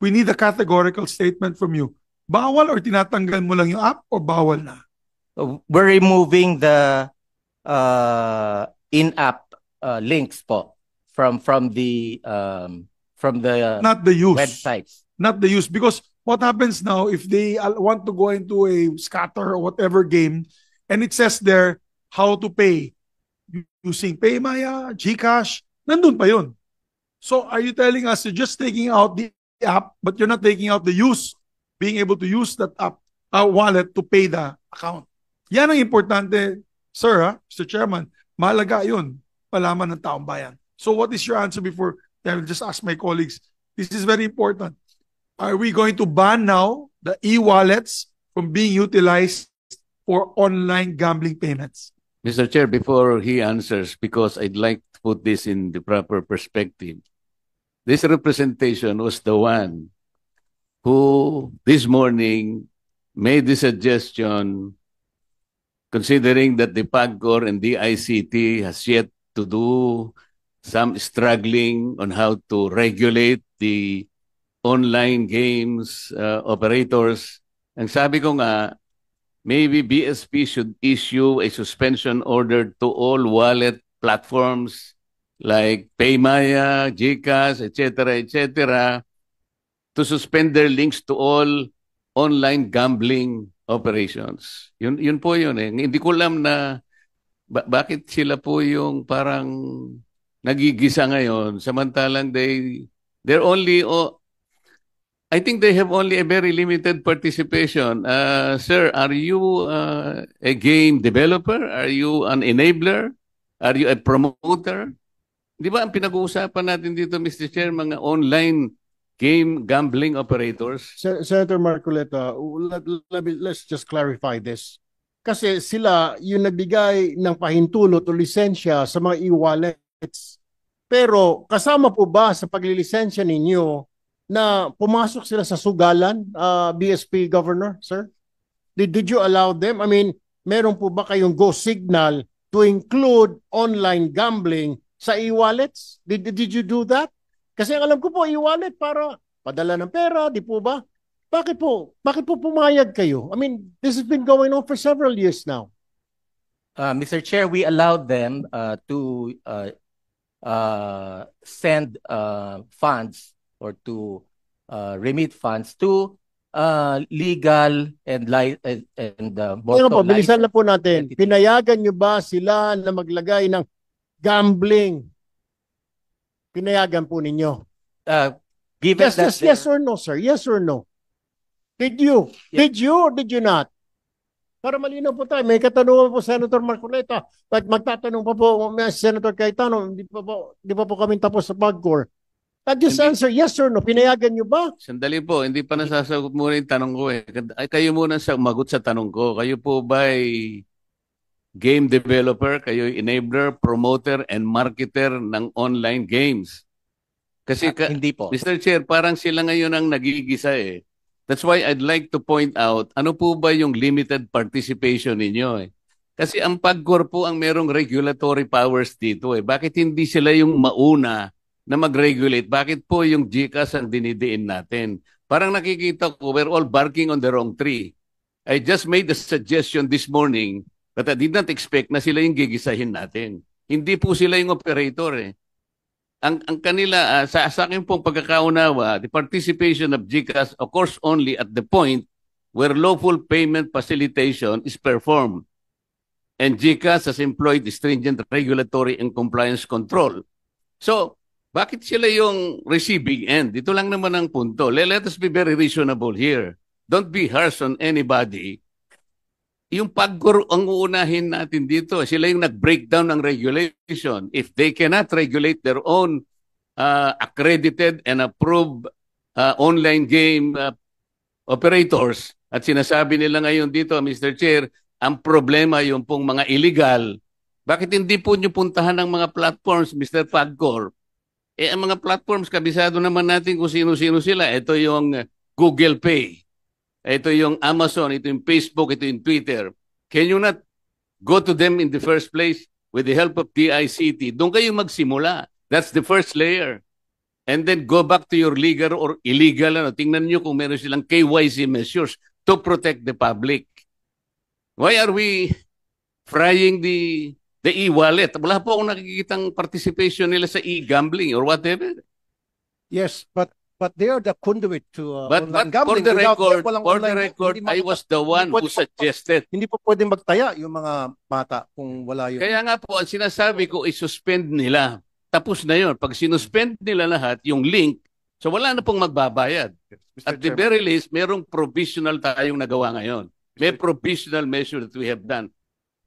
We need a categorical statement from you. Bawal or tinatanggal mo lang yung app o bawal na? We're removing the in-app links po from the Not the use. websites. Not the use, because what happens now if they want to go into a scatter or whatever game and it says there how to pay using PayMaya, GCash, nandun pa yun. So are you telling us you're just taking out the app but you're not taking out the use, being able to use that app wallet to pay the account? Yan ang importante, sir, Mr. Chairman. Mahalaga yun, malaman ng taong bayan. So what is your answer before I will just ask my colleagues? This is very important. Are we going to ban now the e-wallets from being utilized for online gambling payments? Mr. Chair, before he answers, because I'd like to put this in the proper perspective, this representation was the one who this morning made the suggestion, considering that the PAGCOR and the ICT has yet to do some struggling on how to regulate the online games operators. Ang sabi ko nga, maybe BSP should issue a suspension order to all wallet platforms like PayMaya, GCash, etc., to suspend their links to all online gambling operations. Yun po yun eh. Hindi ko alam na bakit sila po yung parang nagigisa ngayon samantalang they're only I think they have only a very limited participation. Sir, are you a game developer? Are you an enabler? Are you a promoter? Di ba ang pinag-uusapan natin dito, Mr. Chair, mga online game gambling operators? Senator Marcoleta, let's just clarify this. Kasi sila yung nagbigay ng pahintulot o lisensya sa mga e-wallets. Pero kasama po ba sa paglilisensya ninyo na pumasok sila sa sugalan, BSP Governor, sir? Did you allow them? I mean, meron po ba kayong go signal to include online gambling sa e-wallets? Did you do that? Kasi alam ko po, e-wallet para padala ng pera, di po ba? Bakit po pumayag kayo? I mean, this has been going on for several years now. Mr. Chair, we allowed them to send funds or to remit funds to legal and Kaya po, bilisan na po natin. Pinayagan nyo ba sila na maglagay ng gambling? Pinayagan po ninyo? Given yes or no, sir? Yes or no? Did you? Yes. Did you or did you not? Para malinaw po tayo. May katanungan po Senator Marcoleta. At magtatanong pa po Senator Cayetano, di pa po kami tapos sa PAGCOR. Just answer yes or no. Pinayagan nyo ba? Sandali po, hindi pa nasasagot muna yung tanong ko eh. Ay, kayo muna magot sa tanong ko. Kayo po ba ay game developer? Kayo enabler, promoter, and marketer ng online games? Kasi hindi po. Mr. Chair, parang sila ngayon ang nagigisa eh. That's why I'd like to point out, ano po ba yung limited participation ninyo eh? Kasi ang PAGCOR po ang merong regulatory powers dito eh. Bakit hindi sila yung mauna na mag-regulate? Bakit po yung GCash ang dinidiin natin? Parang nakikita ko, we're all barking on the wrong tree. I just made a suggestion this morning but I did not expect na sila yung gigisahin natin. Hindi po sila yung operator eh. Ang kanila, sa akin pong pagkakaunawa, the participation of GCash occurs only at the point where lawful payment facilitation is performed. And GCash has employed stringent regulatory and compliance control. So, bakit sila yung receiving end? Ito lang naman ang punto. Let us be very reasonable here. Don't be harsh on anybody. Yung PAGCOR ang uunahin natin dito. Sila yung nag-breakdown ng regulation. If they cannot regulate their own accredited and approved online game operators, at sinasabi nila ngayon dito, Mr. Chair, ang problema yung pong mga illegal, bakit hindi po nyo puntahan ng mga platforms, Mr. PAGCOR? Eh, ang mga platforms, kabisado naman natin kung sino-sino sila. Ito yung Google Pay. Ito yung Amazon, ito yung Facebook, ito yung Twitter. Can you not go to them in the first place? with the help of DICT, doon kayo magsimula. That's the first layer. And then go back to your legal or illegal. Tingnan nyo kung meron silang KYC measures to protect the public. Why are we frying the e-wallet? Wala po akong nakikitang participation nila sa e-gambling or whatever. Yes, but they are the conduit to But online for gambling. the Without record, walang for the online, record, hindi I was the one who suggested. Hindi po pwedeng magtaya yung mga bata kung wala yun. Kaya nga po, ang sinasabi ko, i-suspend nila. Tapos na yun. Pag sinuspend nila lahat, yung link, so wala na pong magbabayad. At the very least, merong provisional tayong nagawa ngayon. May provisional measure that we have done.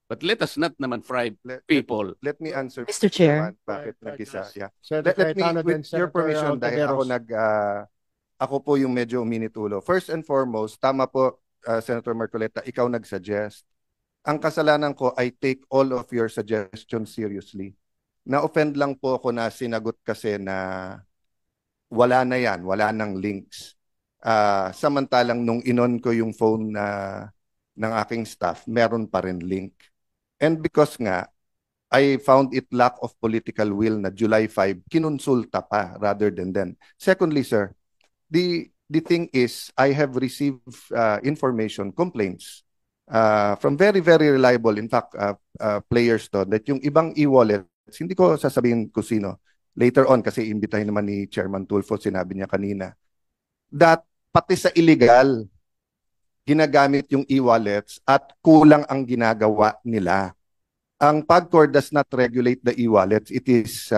But let us not naman fry people. Let me answer. Mr. Chair. Bakit nag-isa? Yeah. Senator Let me, Cayetano, then with your Senator permission, dahil ako Ontiveros. ako po yung medyo uminitulo. First and foremost, tama po, Senator Marcoleta, ikaw nag-suggest. Ang kasalanan ko, I take all of your suggestions seriously. Na-offend lang po ako na sinagot kasi na wala na yan, wala nang links. Samantalang nung inon ko yung phone ng aking staff, meron pa rin link. And because nga, I found it lack of political will na July 5, kinonsulta pa rather than then. Secondly, sir, the thing is, I have received information, complaints from very, very reliable, in fact, players to, that yung ibang e-wallet, hindi ko sasabihin kung sino. Later on, kasi imbitahin naman ni Chairman Tulfo, sinabi niya kanina, that pati sa illegal, ginagamit yung e-wallets at kulang ang ginagawa nila. Ang PAGCOR does not regulate the e-wallets. It is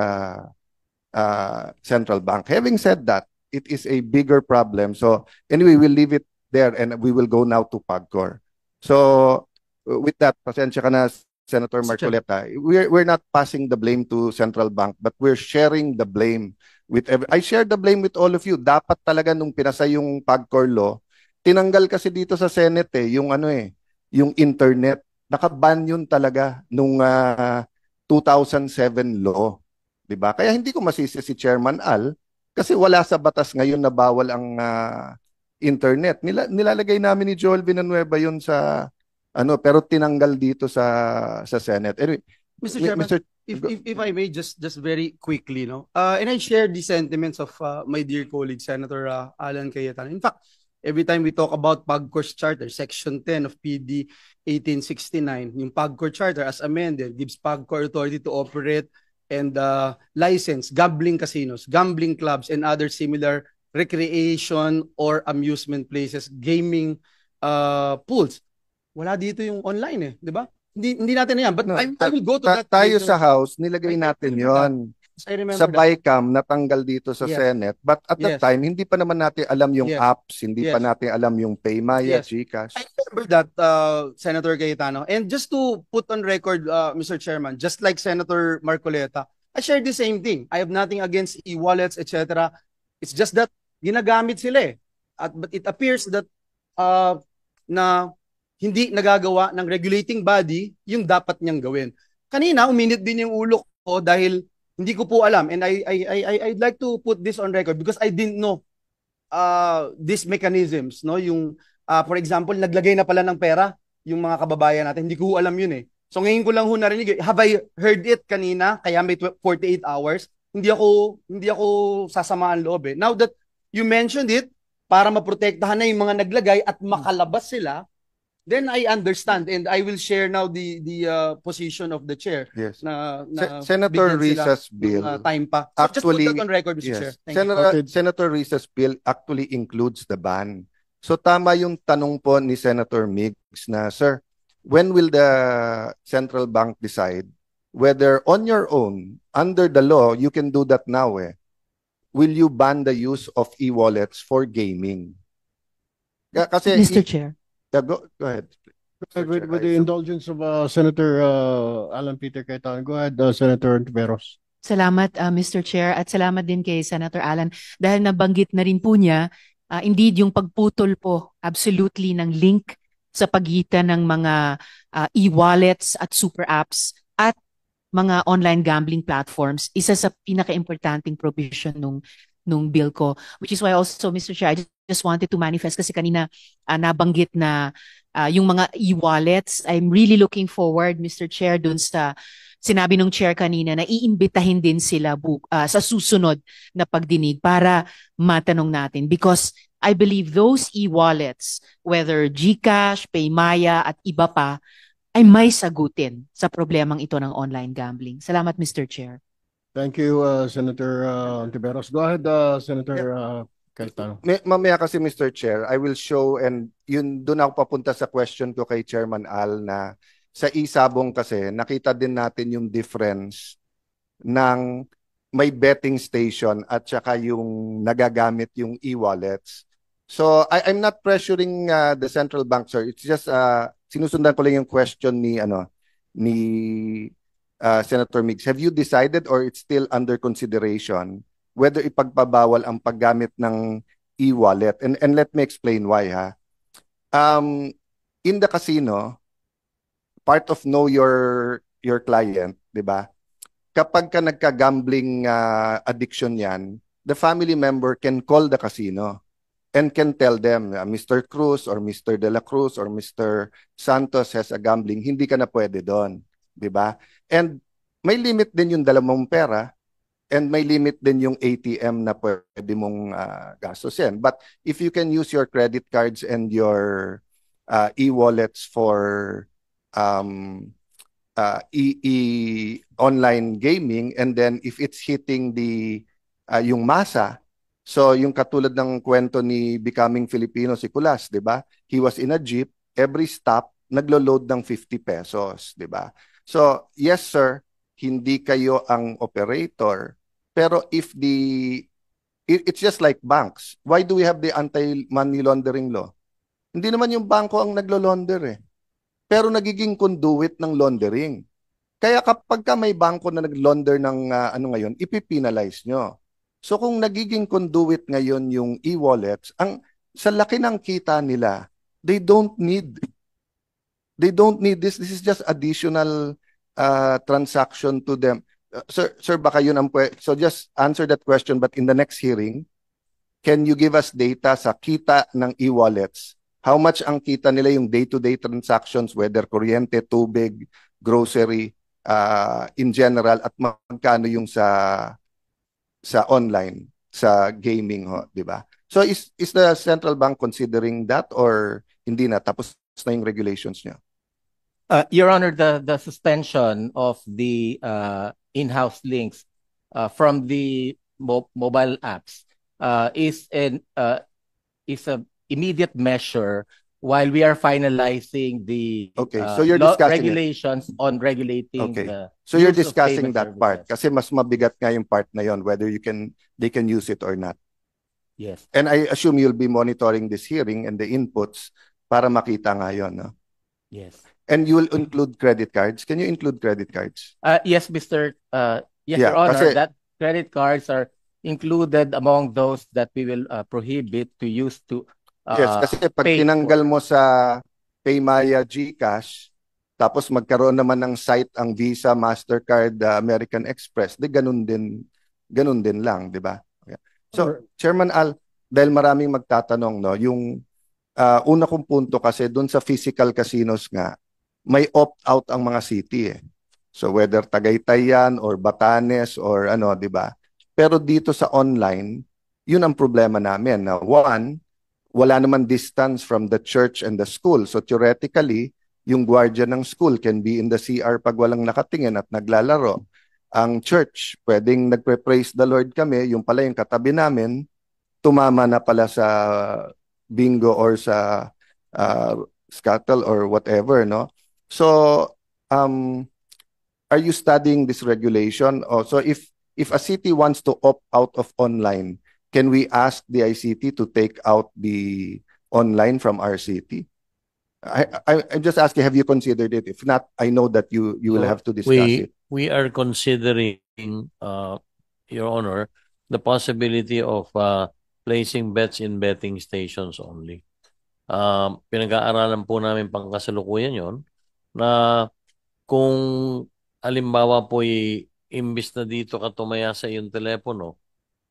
central bank. Having said that, it is a bigger problem. So anyway, we'll leave it there and we will go now to PAGCOR. So with that, pasensya ka na, Senator Marcoleta, we're not passing the blame to central bank, but we're sharing the blame with I share the blame with all of you. Dapat talaga nung pinasa yung PAGCOR law, tinanggal kasi dito sa Senate yung yung internet. Nakaban yun talaga nung 2007 law, 'di ba? Kaya hindi ko masisi si Chairman Al kasi wala sa batas ngayon na bawal ang internet. Nilalagay namin ni Joel Villanueva yun sa pero tinanggal dito sa Senate. Anyway, Mr. Chairman, if I may just very quickly, no. And I share the sentiments of my dear colleague Senator Alan Cayetano. In fact, every time we talk about PAGCOR's charter, Section 10 of PD 1869, yung PAGCOR charter as amended gives PAGCOR authority to operate and license gambling casinos, gambling clubs, and other similar recreation or amusement places, gaming pools. Wala dito yung online di ba? Hindi natin yan. But I will go to that. Tayo sa House, nilagay natin yon. Sa BICAM, natanggal dito sa Senate. But at that time, hindi pa naman natin alam yung apps, hindi pa natin alam yung Paymaya, GCash. I remember that, Senator Cayetano. And just to put on record, Mr. Chairman, just like Senator Marcoleta, I share the same thing. I have nothing against e-wallets, etc. It's just that ginagamit sila but it appears that na hindi nagagawa ng regulating body yung dapat niyang gawin. Kanina, uminit din yung ulo ko dahil hindi ko po alam, and I'd like to put this on record because I didn't know these mechanisms, no? Yung for example, naglagay na pala ng pera yung mga kababayan natin. Hindi ko alam yun So ngayon ko lang narinig. Have I heard it kanina? Kaya may 48 hours. Hindi ako sasamaan loob Now that you mentioned it, para maprotektahan na yung mga naglagay at makalabas sila, then I understand and I will share now the position of the chair. Yes. Na Senator Riza's bill time pa. So actually, just put that on record, Mr. Chair. Thank you. Senator Riza's bill actually includes the ban. So tama yung tanong po ni Senator Migs na, sir, when will the central bank decide whether on your own, under the law, you can do that now will you ban the use of e-wallets for gaming? Kasi Mr. Chair. Yeah, go ahead. With the indulgence of Senator Alan Peter Cayetano, go ahead, Senator Ontiveros. Salamat, Mr. Chair, at salamat din kay Senator Alan dahil nabanggit na rin po niya, indeed, yung pagputol po absolutely ng link sa pagitan ng mga e-wallets at super apps at mga online gambling platforms, isa sa pinaka-importanting provision nung bill ko. Which is why also, Mr. Chair, I just wanted to manifest kasi kanina nabanggit na yung mga e-wallets. I'm really looking forward, Mr. Chair, dun sa sinabi nung chair kanina na iimbitahin din sila sa susunod na pagdinig para matanong natin. Because I believe those e-wallets, whether GCash, Paymaya at iba pa, ay may sagutin sa problemang ito ng online gambling. Salamat, Mr. Chair. Thank you, Senator Ontiveros. Go ahead, Senator Cayetano. Mamaya kasi, Mr. Chair, I will show, and yun doon ako papunta sa question ko kay Chairman Al, na sa isabong kasi nakita din natin yung difference ng may betting station at saka yung nagagamit yung e-wallets. So I'm not pressuring the central bank, sir. It's just sinusundan ko lang yung question ni Senator Migs. Have you decided, or it's still under consideration, whether ipagpabawal ang paggamit ng e-wallet? And let me explain why, ha. In the casino, part of know your client, 'di ba? Kapag ka nagka-gambling addiction 'yan, the family member can call the casino and can tell them, Mr. Cruz or Mr. De La Cruz or Mr. Santos has a gambling, hindi ka na pwede doon, 'di ba? And may limit din yung dala mong pera, and may limit din yung ATM na pwede mong gastusin. But if you can use your credit cards and your e-wallets for online gaming, and then if it's hitting yung masa, so yung katulad ng kwento ni Becoming Filipino si Kulas, 'di ba? He was in a jeep, every stop naglo-load ng 50 pesos, 'di ba? So, yes sir, hindi kayo ang operator, pero if it's just like banks. Why do we have the anti-money laundering law? Hindi naman yung bangko ang naglo-launder eh, pero nagiging conduit ng laundering. Kaya kapag ka may bangko na nag-launder ng ngayon, ipipinalize nyo. So kung nagiging conduit ngayon yung e-wallets, sa laki ng kita nila, they don't need this. This is just additional transaction to them. Sir, baka yun ang so just answer that question, but in the next hearing, can you give us data sa kita ng e-wallets? How much ang kita nila yung day-to-day transactions, whether kuryente, tubig, grocery, in general, at magkano yung sa online, sa gaming, di ba? So is the central bank considering that, or hindi na, tapos na yung regulations niya? Your Honor, the suspension of the in-house links from the mobile apps is an immediate measure while we are finalizing the so you're discussing regulations on regulating so you're use of discussing payment that part services. kasi mas mabigat nga yung part na yon, whether they can use it or not. Yes. And I assume you'll be monitoring this hearing and the inputs para makita nga yon, no? Yes. And you will include credit cards. Can you include credit cards? Yes, Mr. Yes, Yeah, Your Honor, kasi- that credit cards are included among those that we will prohibit to use to Yes, kasi pag pay tinanggal mo sa Paymaya, GCash, tapos magkaroon naman ng site ang Visa, Mastercard, American Express, di ganun din lang, di ba? Okay. So, Chairman Al, dahil maraming magtatanong, no, yung una kong punto kasi dun sa physical casinos nga, may opt-out ang mga city eh. So whether Tagaytay yan or Batanes or ano, di ba? Pero dito sa online, yun ang problema namin. Na one, wala naman distance from the church and the school. So theoretically, yung guardian ng school can be in the CR pag walang nakatingin at naglalaro. Ang church, pwedeng nagpre-praise the Lord kami, yung pala yung katabi namin, tumama na pala sa bingo or sa scuttle or whatever, no? So, are you studying this regulation? So if a city wants to opt out of online, can we ask the ICT to take out the online from our city? I'm just asking, have you considered it? If not, I know that you will have to discuss it. We are considering, Your Honor, the possibility of placing bets in betting stations only. Pinag-aaralan po namin pangkasalukuyan yon na kung halimbawa po imbis na dito ka tumaya sa iyong telepono,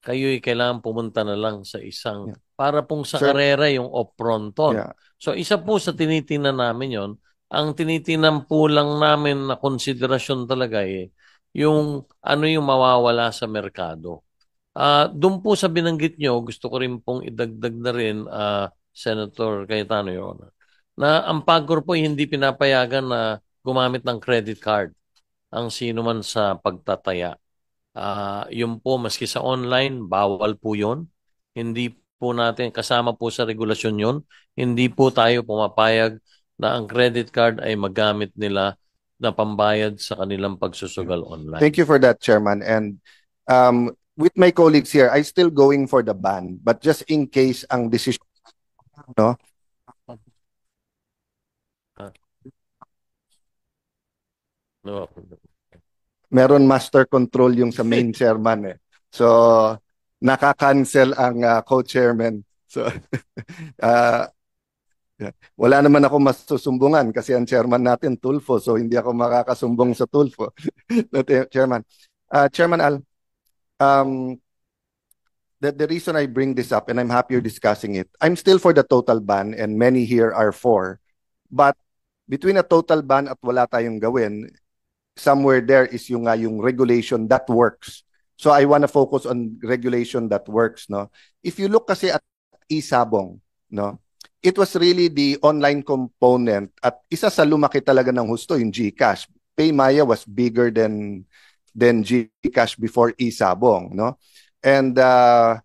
kayo'y kailangan pumunta na lang sa isang para pong sa Sir, karera yung off-fronton. Yeah. So isa po sa tinitingnan namin yon Ang tinitinan po lang namin na konsiderasyon talaga yung ano yung mawawala sa merkado. Doon po sa binanggit nyo, gusto ko rin pong idagdag na rin, Senator Cayetano, Your Honor, na ang PAGCOR po hindi pinapayagan na gumamit ng credit card ang sino man sa pagtataya. Yun po, maski sa online, bawal po yun. Hindi po natin, kasama po sa regulasyon yun, hindi po tayo pumapayag na ang credit card ay magamit nila na pambayad sa kanilang pagsusugal online. Thank you for that, Chairman. And with my colleagues here, I still going for the ban. But just in case ang decision, no? No. Meron master control yung sa main chairman eh. So, nakaka-cancel ang co-chairman. So, wala naman ako masusumbungan kasi ang chairman natin Tulfo, so hindi ako makakasumbong sa Tulfo. Chairman. Chairman Al, the reason I bring this up, and I'm happy you're discussing it, I'm still for the total ban and many here are for, but between a total ban at wala tayong gawin, somewhere there is yung regulation that works. So I want to focus on regulation that works, no? If you look kasi at Isabong, no? It was really the online component at isa sa lumaki talaga ng husto yung GCash. Paymaya was bigger than GCash before Isabong, no? And the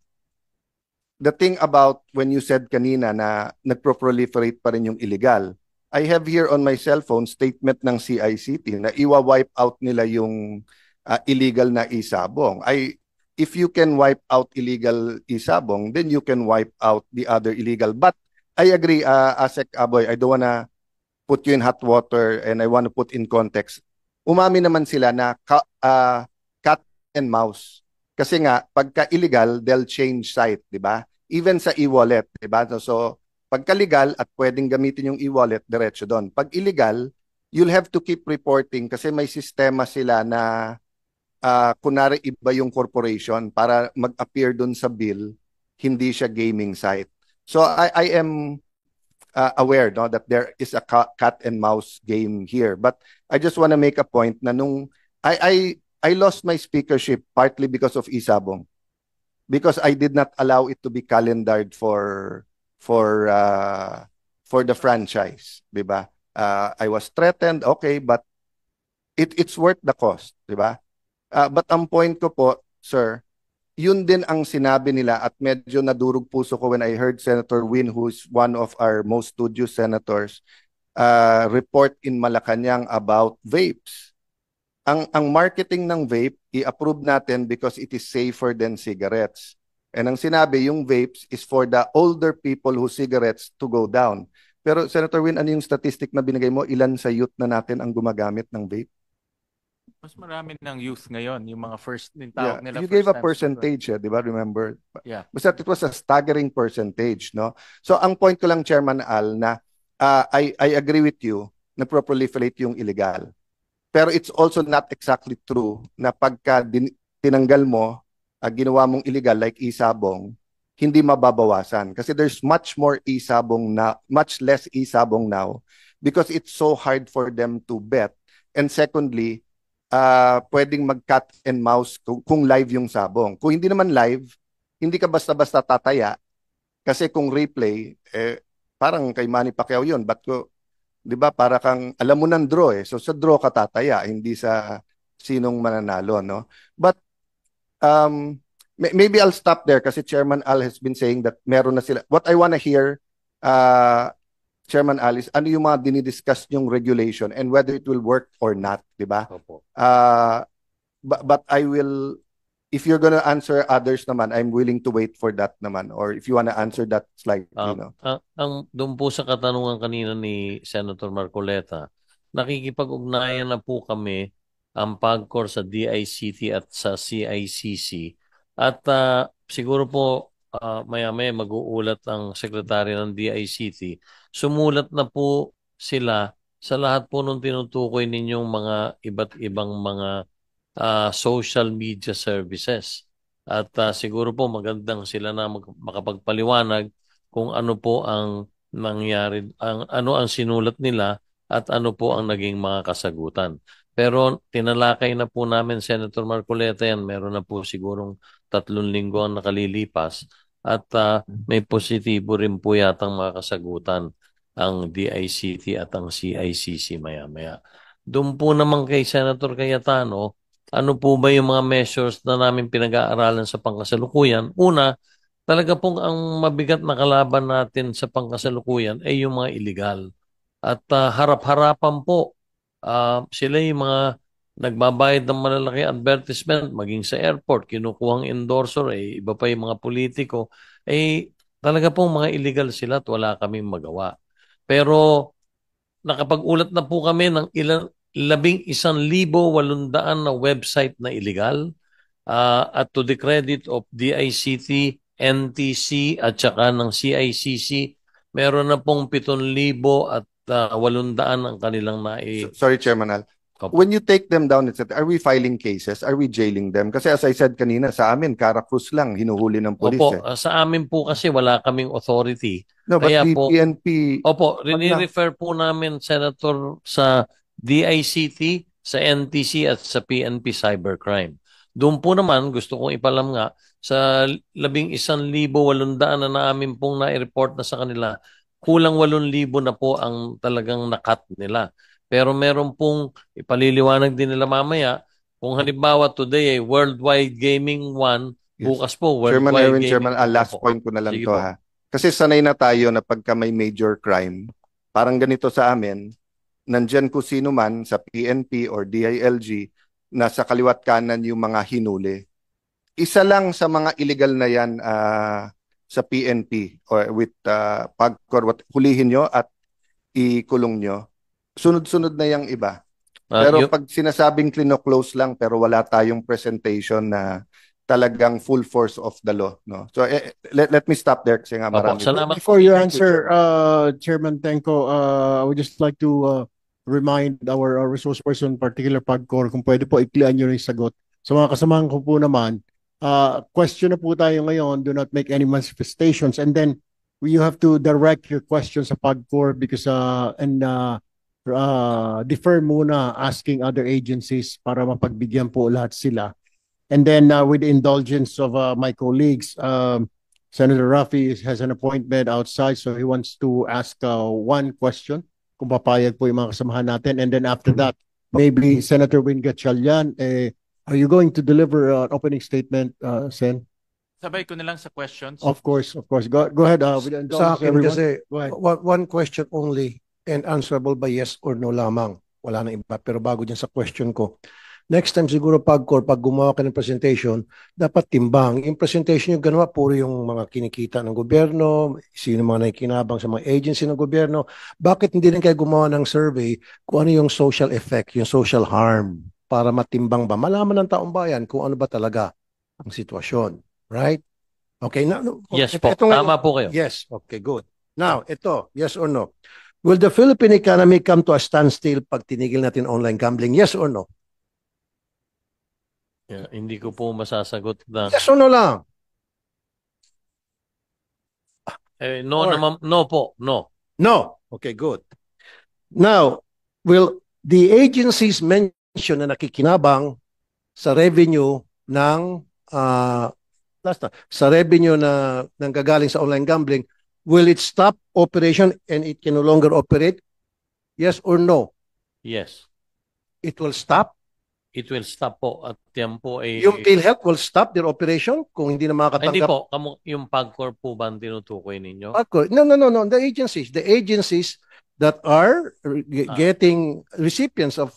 thing about when you said kanina na nagproliferate pa rin yung illegal, I have here on my cell phone statement ng CICT na iwa-wipe out nila yung illegal na Isabong. If you can wipe out illegal Isabong, then you can wipe out the other illegal. But I agree, Asek Aboy, I don't wanna put you in hot water and I want to put in context. Umami naman sila na cat and mouse. Kasi nga, pagka illegal, they'll change site, di ba? Even sa e-wallet, di ba? So, pagka legal at pwedeng gamitin yung e-wallet, diretso doon. Pag illegal, you'll have to keep reporting kasi may sistema sila na kunwari iba yung corporation para mag-appear doon sa bill, hindi siya gaming site. So I am aware, no, that there is a cat and mouse game here. But I just want to make a point na nung I lost my speakership partly because of Isabong. Because I did not allow it to be calendared for the franchise, di ba? I was threatened, okay, but it's worth the cost, di ba? But ang point ko po, sir, yun din ang sinabi nila at medyo nadurog puso ko when I heard Senator Win, who's one of our most studious senators, report in Malacanang about vapes. Ang marketing ng vape, i-approve natin because it is safer than cigarettes. And ang sinabi, yung vapes is for the older people whose cigarettes to go down. Pero Senator Win, ano yung statistic na binigay mo? Ilan sa youth na natin ang gumagamit ng vape? Mas marami ng youth ngayon, yung mga first, yung tawag nila. You gave a percentage, di ba? Remember? Yeah. Basta it was a staggering percentage, no? So ang point ko lang, Chairman Al, na I agree with you, nagpo-proliferate yung illegal. Pero it's also not exactly true na pagka tinanggal mo, ginawa mong illegal like Isabong, hindi mababawasan. Kasi there's much more Isabong now, much less Isabong now because it's so hard for them to bet. And secondly, pwedeng mag-cat and mouse kung live yung sabong. Kung hindi naman live, hindi ka basta-basta tataya. Kasi kung replay, parang kay Manny Pacquiao yun. Ba't ko, di ba, para kang, alam mo ng draw eh. So sa draw ka tataya, hindi sa sinong mananalo, no? But, maybe I'll stop there kasi Chairman Al has been saying that meron na sila. What I wanna hear, Chairman Alice, ano yung mga dinidiscuss yung regulation and whether it will work or not, di ba? But I will, if you're gonna answer others naman, I'm willing to wait for that naman. Or if you wanna answer that slightly, no? Doon po sa katanungan kanina ni Senator Marcoleta, nakikipag-ugnayan na po kami ang PAGCOR sa DICT at sa CICC. At siguro po, maya-maya mag-uulat ang sekretary ng DICT. Sumulat na po sila sa lahat po nung tinutukoy ninyong mga iba't ibang mga social media services. At siguro po magandang sila na makapagpaliwanag kung ano po ang nangyari, ano ang sinulat nila at ano po ang naging mga kasagutan. Pero tinalakay na po namin, Senator Marcoleta, yan. Meron na po sigurong 3 linggo ang nakalilipas at may positibo rin po yatang mga kasagutan ang DICT at ang CICC maya-maya. Doon po naman kay Senator Cayetano, ano po ba yung mga measures na namin pinag-aaralan sa pangkasalukuyan? Una, talaga pong ang mabigat na kalaban natin sa pangkasalukuyan ay yung mga illegal. At harap-harapan po, sila yung mga nagbabayad ng malalaki advertisement, maging sa airport, kinukuhang endorser, iba pa yung mga politiko, talaga pong mga illegal sila at wala kaming magawa. Pero nakapag-ulat na po kami ng 11,800 na website na illegal at to the credit of DICT, NTC at saka ng CICC, meron na pong 7,800 ang kanilang Sorry, Chairman Al. When you take them down, etc., are we filing cases? Are we jailing them? Kasi as I said kanina, sa amin, Caracruz lang, hinuhuli ng polis. Opo, sa amin po kasi wala kaming authority. No, but Kaya the po, PNP... Opo, rini-refer po namin, Senator, sa DICT, sa NTC at sa PNP Cybercrime. Doon po naman, gusto kong ipalam nga, sa 11,800 na namin pong na-report na sa kanila, kulang 8,000 na po ang talagang nakat nila. Pero meron pong ipaliliwanag din nila mamaya, kung halimbawa today ay Worldwide Gaming 1, bukas po Worldwide Gaming. Chairman, last point ko na lang to ha. Kasi sanay na tayo na pagka may major crime, parang ganito sa amin, nandyan kung sino man sa PNP or DILG, na sa kaliwat kanan yung mga hinuli. Isa lang sa mga illegal na yan sa PNP or with PAGCOR, hulihin nyo at ikulong nyo. Sunod-sunod na yung iba. Pero pag sinasabing klino-close lang pero wala tayong presentation na talagang full force of the law, no? So let me stop there kasi nga marami. Before you answer, Chairman Tenko, I would just like to remind our resource person, particular PAGCOR, kung pwede po iklian nyo yung sagot. Sa mga kasamahan ko po naman, question na po tayo ngayon, do not make any manifestations, and then you have to direct your questions sa PAGCOR because defer muna asking other agencies para mapagbigyan po lahat sila. And then with the indulgence of my colleagues, Senator Raffy has an appointment outside, so he wants to ask one question, kung papayag po yung mga kasamahan natin. And then after that, maybe Senator Win Gatchalian, are you going to deliver an opening statement, Sen? Sabay ko na lang sa questions. Of course. Go ahead. With the indulgence, Sa akin everyone. kasi, Go ahead. one question only and answerable by yes or no lamang. Wala na iba. Pero bago dyan sa question ko, next time siguro PAGCOR, pag gumawa ka ng presentation, dapat timbang. Yung presentation yung ganawa, puro yung mga kinikita ng gobyerno, sino mga nakikinabang sa mga agency ng gobyerno. Bakit hindi rin kayo gumawa ng survey kung ano yung social effect, yung social harm, para matimbang ba? Malaman ng taong bayan kung ano ba talaga ang sitwasyon. Right? Okay. Yes po. Tama po kayo. Yes. Okay, good. Now, ito, yes or no? Will the Philippine economy come to a standstill pag tinigil natin online gambling? Yes or no? Yeah, hindi ko po masasagot na. Yes or no lang? No po. No. No. Okay, good. Now, will the agencies mention na nakikinabang sa revenue ng sa revenue na nanggagaling sa online gambling, will it stop operation and it can no longer operate? Yes or no? Yes. It will stop? It will stop po. At yan po ay... Yung PhilHealth will stop their operation kung hindi na makakatanggap? Hindi po. Yung PAGCOR po ba ang tinutukoy ninyo? PAGCOR? No. The agencies that are getting recipients of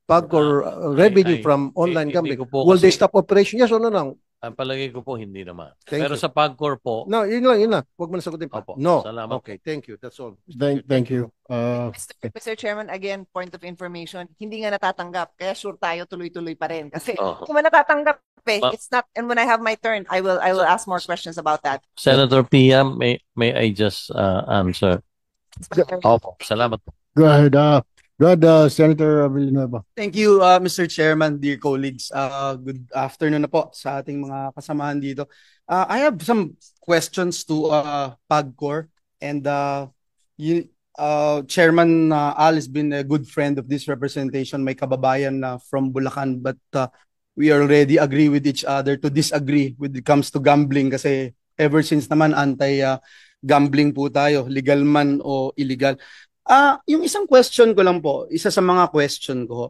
PAGCOR revenue from online gambling, will they stop operation? Yes or no lang? Ang palagay ko po hindi naman. Thank Pero you. sa PAGCOR po... No, yun lang. Huwag mo na sagutin pa. Opo. No. Salamat Okay, thank you. That's all. Thank you. Mr. Chairman, again, point of information, hindi nga natatanggap. Kaya sure tayo tuloy-tuloy pa rin. Kasi kung natatanggap it's not, and when I have my turn, I will ask more questions about that. Senator Pia, may I just answer? Opo. Salamat po. Go ahead. Senator Villanueva. Thank you, Mr. Chairman, dear colleagues. Good afternoon na po sa ating mga kasamahan dito. I have some questions to PAGCOR, and Chairman Al has been a good friend of this representation, may kababayan from Bulacan, but we already agree with each other to disagree when it comes to gambling kasi ever since naman anti-gambling po tayo, legal man o illegal. Yung isang question ko lang po, isa sa mga question ko,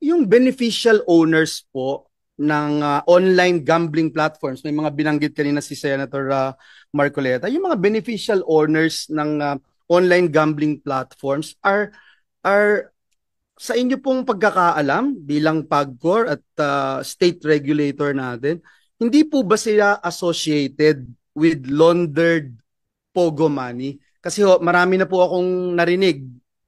yung beneficial owners po ng online gambling platforms, may mga binanggit kanina si Senator Marcoleta, yung mga beneficial owners ng online gambling platforms are sa inyo pong pagkakaalam bilang PAGCOR at state regulator natin, hindi po ba sila associated with laundered Pogo money? Kasi marami na po akong narinig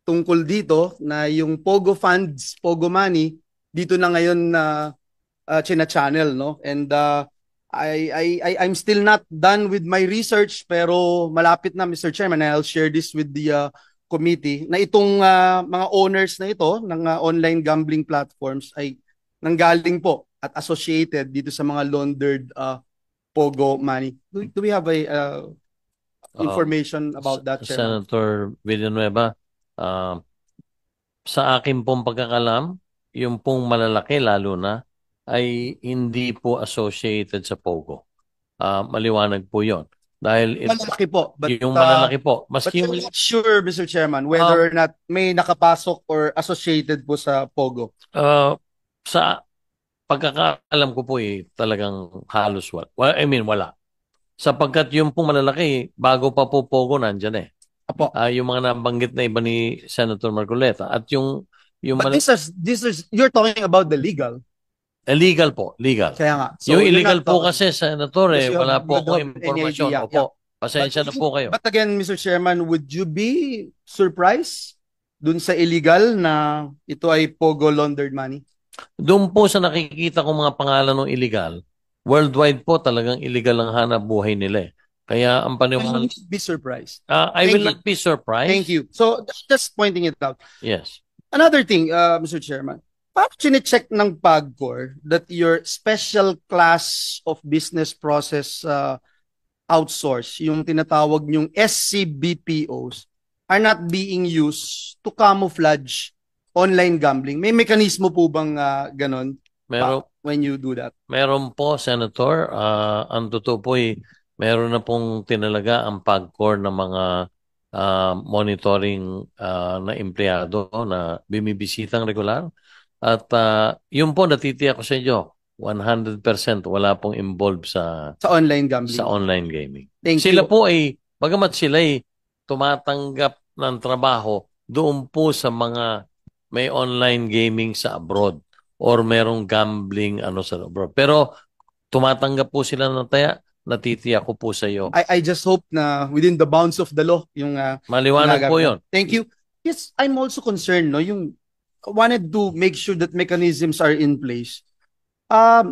tungkol dito na yung Pogo funds, Pogo money, dito na ngayon na china-channel, no? And I'm still not done with my research pero malapit na, Mr. Chairman, I'll share this with the committee na itong mga owners na ito ng online gambling platforms ay nanggaling po at associated dito sa mga laundered Pogo money. Do we have a information about that, Chairman? Senator Villanueva, sa akin pong pagkakalam, yung pong malalaki lalo na ay hindi po associated sa Pogo. Maliwanag po yon. Dahil malalaki po. But, yung malalaki po. Maski but I'm not sure, Mr. Chairman, whether or not may nakapasok or associated po sa Pogo. Sa pagkakaalam ko po talagang halos wala. Well, I mean, wala. Sapagkat yung pong malalaki, bago pa po Pogo, nandyan eh. Apo. Yung mga nabanggit na iba ni Senator Marcoleta. At yung but this is, you're talking about the legal. Illegal po, legal. Kaya nga. So yung illegal po kasi, Senator, wala po ako impormasyon. Opo, pasensya na po kayo. But again, Mr. Chairman, would you be surprised dun sa illegal na ito ay Pogo laundered money? Doon po sa nakikita kong mga pangalan ng illegal, worldwide po talagang illegal ang hanap buhay nila eh. Kaya ang paniwala... I will be surprised. I will not be surprised. Thank you. So, just pointing it out. Yes. Another thing, Mr. Chairman, paano chine-check ng PAGCOR that your special class of business process outsource, yung tinatawag yung SCBPOs, are not being used to camouflage online gambling? May mekanismo po bang ganon when you do that? Meron po, Senator. Ang totoo po meron na pong tinalaga ang PAGCOR ng mga monitoring na empleyado na bumibisitang regular. At yun po, natitiyak ko sa inyo, 100% wala pong involved sa online gambling. Sa online gaming. Sila po bagamat sila tumatanggap ng trabaho doon po sa mga may online gaming sa abroad or merong gambling sa abroad. Pero tumatanggap po sila ng taya, natitiyak ko po sa iyo. I just hope na within the bounds of the law yung maliwanag po yun. Thank you. Yes, I'm also concerned, no, yung wanted to make sure that mechanisms are in place.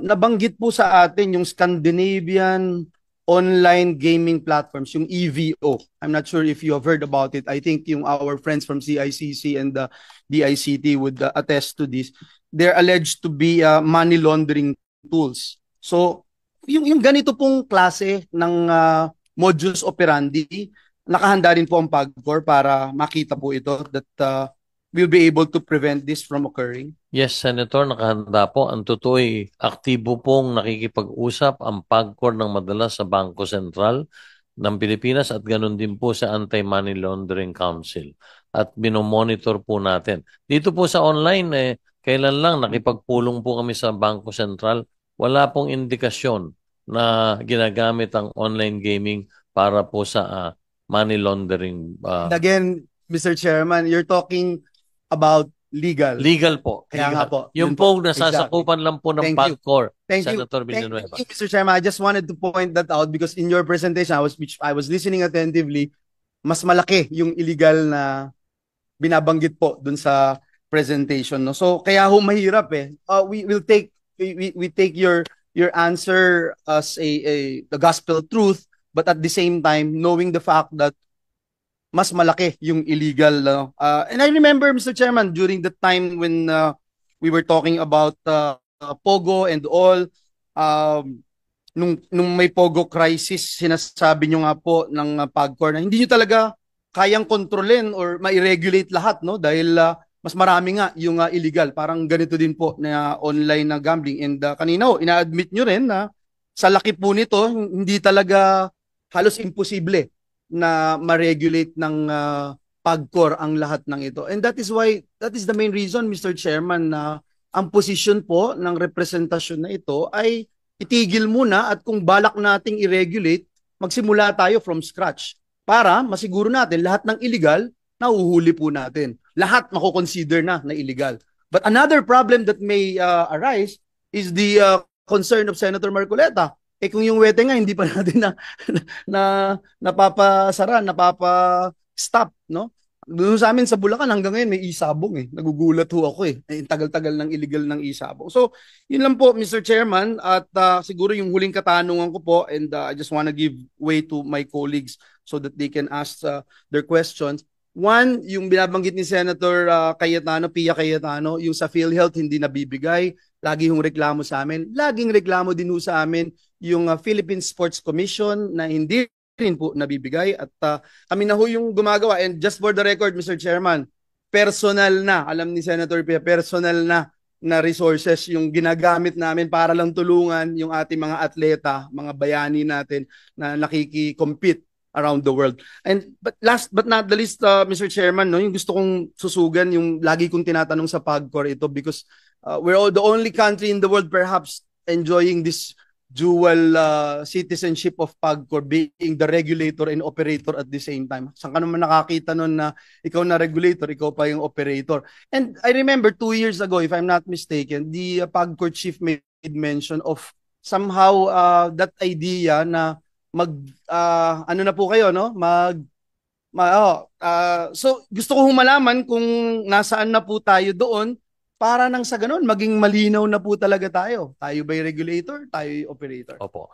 Nabanggit po sa atin yung Scandinavian online gaming platforms, yung EVO. I'm not sure if you have heard about it. I think yung our friends from CICC and the DICT would attest to this. They're alleged to be money laundering tools. So, yung ganito pong klase ng modus operandi, nakahanda rin po ang PAGCOR para makita po ito that we'll be able to prevent this from occurring? Yes, Senator, nakahanda po. Ang totoo aktibo pong nakikipag-usap ang PAGCOR ng madalas sa Bangko Sentral ng Pilipinas at ganun din po sa Anti-Money Laundering Council. At binomonitor po natin. Dito po sa online, kailan lang nakipagpulong po kami sa Bangko Sentral, wala pong indikasyon na ginagamit ang online gaming para po sa money laundering. Again, Mr. Chairman, you're talking about legal. Legal po. Kaya nga po. Yung po nasasakupan lang po ng PAGCOR, Senator Villanueva. Thank you, Mr. Chairman. I just wanted to point that out because in your presentation, I was listening attentively, mas malaki yung illegal na binabanggit po dun sa presentation. No? So, kaya mahirap we take your answer as the gospel truth, but at the same time, knowing the fact that mas malaki yung illegal. And I remember, Mr. Chairman, during the time when we were talking about Pogo and all, nung may Pogo crisis, sinasabi nyo nga po ng PAGCOR na hindi nyo talaga kayang kontrolin or ma-regulate lahat, no? Dahil mas marami nga yung illegal. Parang ganito din po na online na gambling. And kanina ina-admit nyo rin na sa laki po nito, hindi talaga halos imposible na ma-regulate ng PAGCOR ang lahat ng ito. And that is the main reason, Mr. Chairman, na ang posisyon po ng representasyon na ito ay itigil muna at kung balak nating i-regulate, magsimula tayo from scratch para masiguro natin lahat ng illegal nahuhuli po natin. Lahat mako-consider na illegal. But another problem that may arise is the concern of Senator Marcoleta. Kung yung wete nga hindi pa natin napapasara, napapa-stop, no? Doon sa amin sa Bulacan hanggang ngayon may isabong Nagugulat ho ako tagal-tagal ng illegal ng isabong. So, yun lang po Mr. Chairman at siguro yung huling katanungan ko po and I just want to give way to my colleagues so that they can ask their questions. One, yung binabanggit ni Senator Pia Cayetano, yung sa PhilHealth hindi nabibigay, lagi yung reklamo sa amin. Laging reklamo din ho sa amin yung Philippine Sports Commission na hindi rin po nabibigay at kami na ho yung gumagawa. And just for the record, Mr. Chairman, personal na, alam ni Senator Pia, personal na resources yung ginagamit namin para lang tulungan yung ating mga atleta, mga bayani natin na nakiki-compete around the world. And but last but not the least, Mr. Chairman, no, yung gusto kong susugan, yung lagi kong tinatanong sa PAGCOR ito because we're the only country in the world perhaps enjoying this dual citizenship of PAGCOR, being the regulator and operator at the same time. Saan ka naman nakakita nun na ikaw na regulator, ikaw pa yung operator? And I remember 2 years ago, if I'm not mistaken, the PAGCOR chief made mention of somehow that idea na ano na po kayo, no? So gusto ko malaman kung nasaan na po tayo doon para nang sa ganun, maging malinaw na po talaga tayo. Tayo ba'y regulator? Tayo operator? Opo.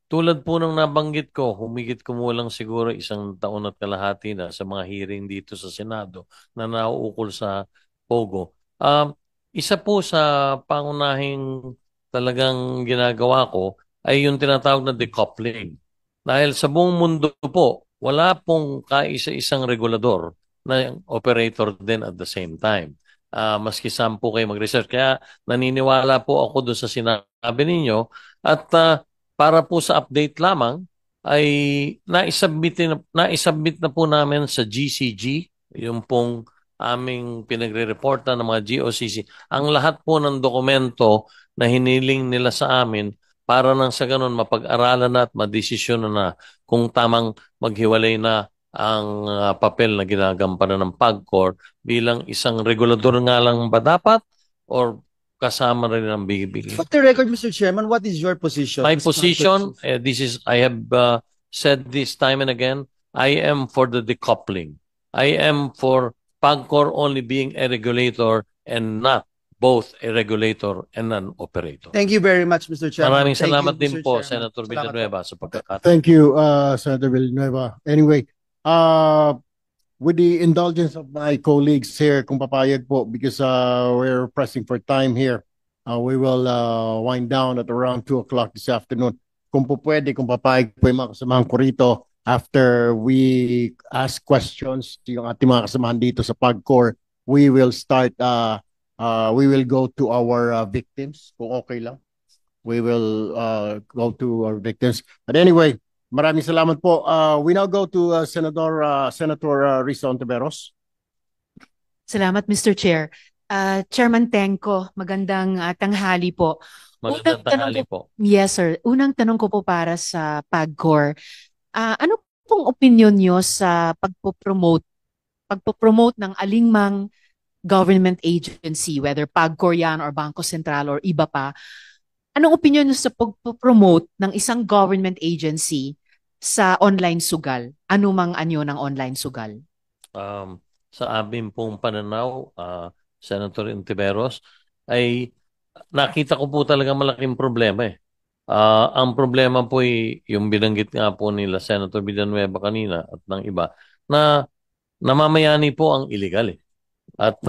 Tulad po ng nabanggit ko, humigit kumulang siguro 1 taon at kalahati na sa mga hearing dito sa Senado na nauukol sa POGO. Isa po sa pangunahing talagang ginagawa ko ay yung tinatawag na decoupling. Dahil sa buong mundo po, wala pong kaisa-isang regulador na operator din at the same time. Maski saan po kayo mag-research. Kaya naniniwala po ako doon sa sinabi ninyo at para po sa update lamang ay naisubmit na po namin sa GCG, yung pong aming pinagre-reporta ng mga GOCC, ang lahat po ng dokumento na hiniling nila sa amin para nang sa ganun mapag-aralan na at madesisyon na kung tamang maghiwalay na ang papel na ginagampanan ng PAGCOR bilang isang regulador nga lang ba dapat or kasama rin ang bigibigay? For the record, Mr. Chairman, what is your position? My position, I have said this time and again, I am for the decoupling. I am for PAGCOR only being a regulator and not both a regulator and an operator. Thank you very much, Mr. Chairman. Maraming salamat din po, Senator Villanueva, sa pagkakataon. Thank you, Senator Villanueva. Anyway, with the indulgence of my colleagues here, kung papayag po, because we're pressing for time here, we will wind down at around 2 o'clock this afternoon. Kung po pwede, kung papayag po yung mga kasamahan ko rito, after we ask questions to yung ating mga kasamahan dito sa PAGCOR, we will start, we will go to our victims, kung okay lang. We will go to our victims. But anyway, maraming salamat po. We now go to Senator Risa Ontiveros. Salamat, Mr. Chair. Chairman Tenko, magandang tanghali po. Magandang tanghali po. Yes, sir. Unang tanong ko po para sa PAGCOR. Ano pong opinion nyo sa pagpo-promote ng alingmang government agency, whether PAGCOR yan or Bangko Sentral or iba pa? Anong opinion nyo sa pag-promote ng isang government agency sa online sugal? Ano mang anyo ng online sugal? Sa amin pong pananaw, Senator Ontiveros, ay nakita ko po talaga malaking problema eh. Ang problema po ay yung binanggit nga po nila Senator Villanueva kanina at ng iba na namamayani po ang illegal eh. At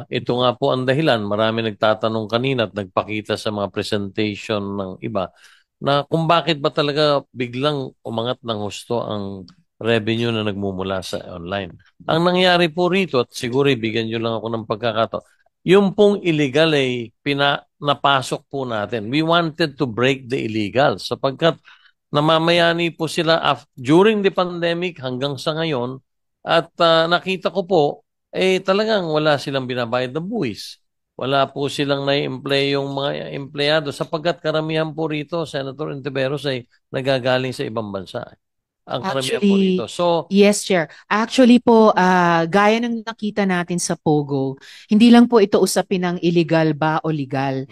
ito nga po ang dahilan. Marami nagtatanong kanina at nagpakita sa mga presentation ng iba na kung bakit ba talaga biglang umangat ng husto ang revenue na nagmumula sa online. Ang nangyari po rito, at siguro ibigyan nyo lang ako ng pagkakataon, yung pong illegal ay napasok po natin. We wanted to break the illegal sapagkat namamayani po sila during the pandemic hanggang sa ngayon at nakita ko po, talagang wala silang binabayad na buwis. Wala po silang na-employ yung mga empleyado sapagkat karamihan po rito, Senator Ontiveros, ay nagagaling sa ibang bansa. Ang karamihan po rito. So, yes, Chair. Actually po, gaya ng nakita natin sa Pogo, hindi lang po ito usapin ng illegal ba o legal.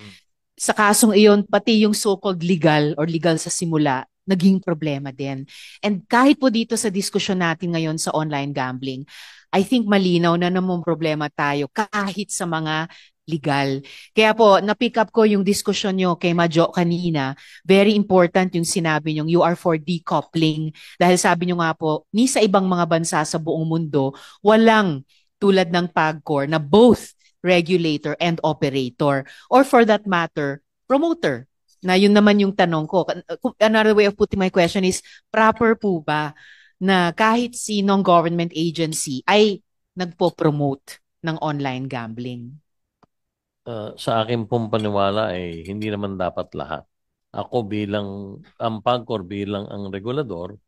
Sa kasong iyon, pati yung so-called legal or legal sa simula, naging problema din. And kahit po dito sa diskusyon natin ngayon sa online gambling, I think malinaw na namang problema tayo kahit sa mga legal. Kaya po, na-pick up ko yung diskusyon nyo kay Majo kanina. Very important yung sinabi nyo, you are for decoupling. Dahil sabi nyo nga po, ni sa ibang mga bansa sa buong mundo, walang tulad ng PAGCOR na both regulator and operator. Or for that matter, promoter. Na yun naman yung tanong ko. Another way of putting my question is, proper po ba na kahit sinong government agency ay nagpo-promote ng online gambling? Sa akin pong paniwala ay hindi naman dapat lahat. Ako bilang ang PAGCOR bilang ang regulador,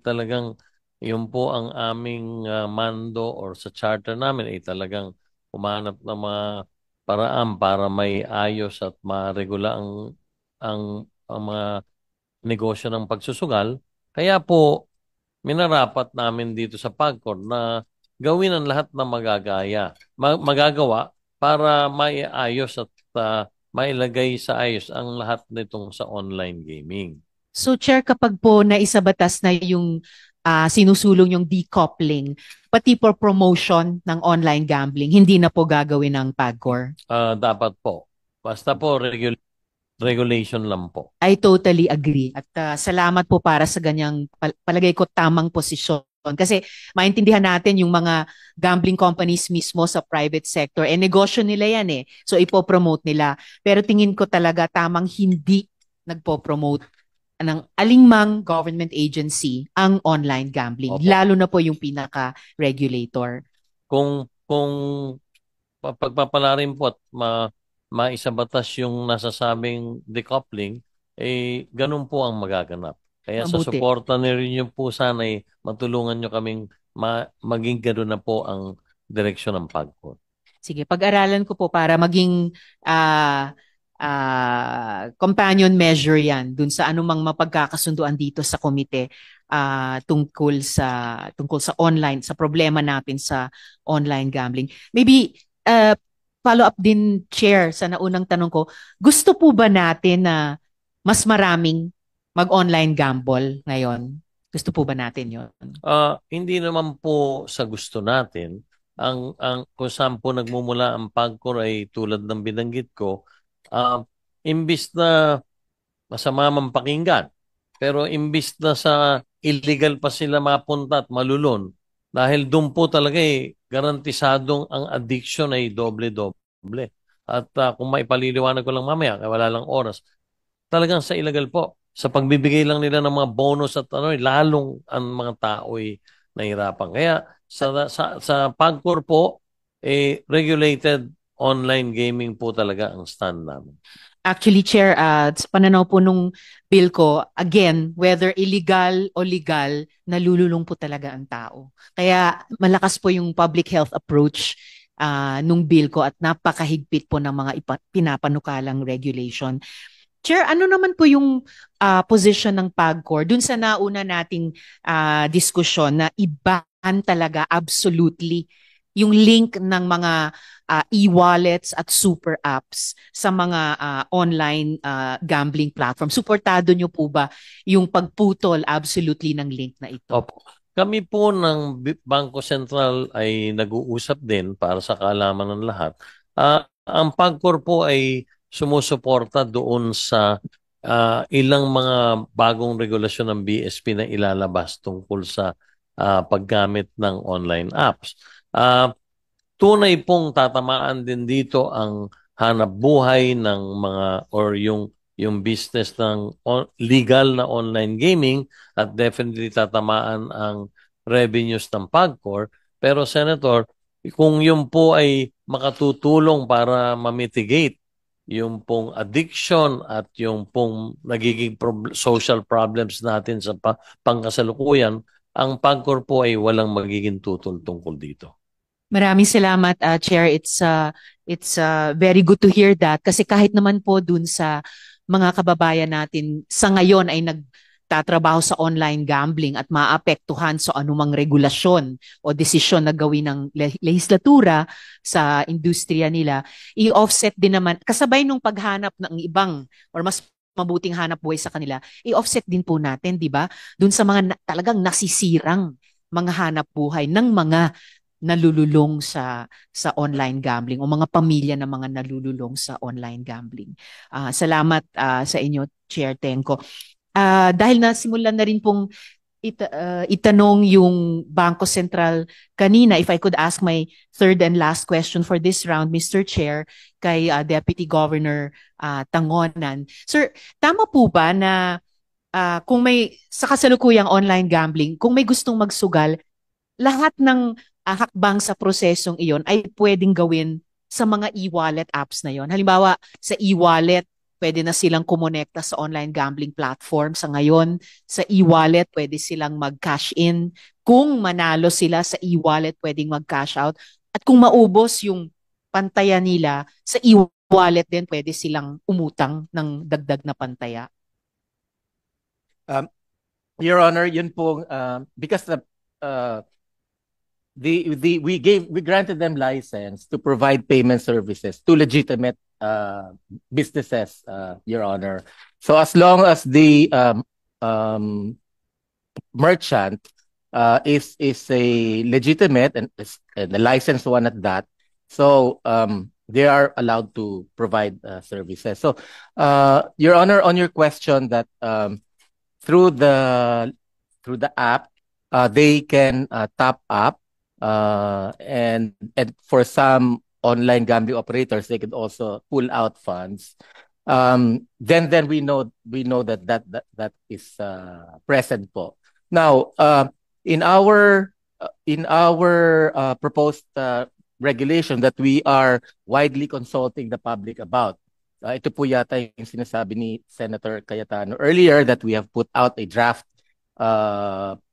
talagang yun po ang aming mando or sa charter namin ay talagang umanap ng mga paraan para may ayos at maregula ang mga negosyo ng pagsusugal. Kaya po minarapat namin dito sa PAGCOR na gawin ang lahat na magagawa para maiayos at mailagay sa ayos ang lahat nitong sa online gaming. So, Chair, kapag po naisabatas na yung sinusulong yung decoupling, pati for promotion ng online gambling, hindi na po gagawin ng PAGCOR? Dapat po. Basta po regulation lang po. I totally agree. At salamat po para sa ganyang palagay ko tamang posisyon. Kasi maintindihan natin yung mga gambling companies mismo sa private sector. Negosyo nila yan . So ipopromote nila. Pero tingin ko talaga tamang hindi nagpo-promote ng alingmang government agency ang online gambling. Opo. Lalo na po yung pinaka-regulator. Kung pagpapalarin po at maisabatas yung nasasabing decoupling, ganun po ang magaganap. Kaya sa suporta niyo po sana matulungan nyo kaming maging gano'n na po ang direksyon ng PAGCOR. Sige, pag-aralan ko po para maging companion measure yan dun sa anumang mapagkakasunduan dito sa komite tungkol sa online, sa problema natin sa online gambling. Maybe follow-up din, Chair, sa naunang tanong ko. Gusto po ba natin na mas maraming mag-online gamble ngayon? Gusto po ba natin yun? Hindi naman po sa gusto natin. Kung saan po nagmumula ang PAGCOR ay tulad ng binanggit ko, imbis na masama man pakinggan, pero imbis na sa illegal pa sila mapunta at malulon, dahil doon po talaga garantisadong ang addiction ay doble-doble. At kung maipaliliwanag ko lang mamaya, wala lang oras, talagang sa illegal po. Sa pagbibigay lang nila ng mga bonus at lalong ang mga tao ay nahirapan. Kaya sa PAGCOR po, regulated online gaming po talaga ang stand namin. Actually, Chair, sa pananaw po nung bill ko, again, whether illegal o legal, nalululong po talaga ang tao. Kaya malakas po yung public health approach nung bill ko at napakahigpit po ng mga pinapanukalang regulation. Chair, ano naman po yung position ng PAGCOR dun sa nauna nating diskusyon na iban talaga absolutely yung link ng mga e-wallets at super apps sa mga online gambling platform? Suportado nyo po ba yung pagputol absolutely ng link na ito? Opo. Kami po ng Bangko Sentral ay nag-uusap din para sa kaalaman ng lahat. Ang PAGCOR po ay sumusuporta doon sa ilang mga bagong regulasyon ng BSP na ilalabas tungkol sa paggamit ng online apps. Tunay pong tatamaan din dito ang hanap buhay ng mga or yung yung business ng legal na online gaming at definitely tatamaan ang revenues ng PAGCOR. Pero Senator, kung yun po ay makatutulong para ma-mitigate yung pong addiction at yung pong nagiging social problems natin sa pangkasalukuyan, ang PAGCOR po ay walang magiging tutol tungkol dito. Maraming salamat, Chair. It's very good to hear that kasi kahit naman po dun sa mga kababayan natin sa ngayon ay nagtatrabaho sa online gambling at maapektuhan sa anumang regulasyon o desisyon na gawin ng lehislatura sa industriya nila, i-offset din naman, kasabay nung paghanap ng ibang or mas mabuting hanap buhay sa kanila, i-offset din po natin, di ba? Dun sa mga talagang nasisirang mga hanap buhay ng mga nalululong sa online gambling o mga pamilya ng mga nalululong sa online gambling. Salamat sa inyo, Chair Tenko. Dahil nasimulan na rin pong itanong yung Bangko Sentral kanina, if I could ask my third and last question for this round, Mr. Chair, kay Deputy Governor Tangonan. Sir, tama po ba na kung may sa kasalukuyang online gambling, kung may gustong magsugal, lahat ng hakbang sa prosesong iyon ay pwedeng gawin sa mga e-wallet apps na yon. Halimbawa, sa e-wallet, pwede na silang kumonekta sa online gambling platform. Sa ngayon, sa e-wallet, pwede silang mag-cash in. Kung manalo sila sa e-wallet, pwedeng mag-cash out. At kung maubos yung pantaya nila, sa e-wallet din pwede silang umutang ng dagdag na pantaya. Your Honor, yun po, because we granted them license to provide payment services to legitimate businesses, Your Honor. So as long as the merchant is a legitimate and a licensed one at that, so they are allowed to provide services. So, Your Honor, on your question that through the app, they can top up. And for some online gambling operators, they could also pull out funds. Then we know that is present po. Now, in our proposed regulation that we are widely consulting the public about, ito po yata yung sinasabi ni Senator Cayetano earlier, that we have put out a draft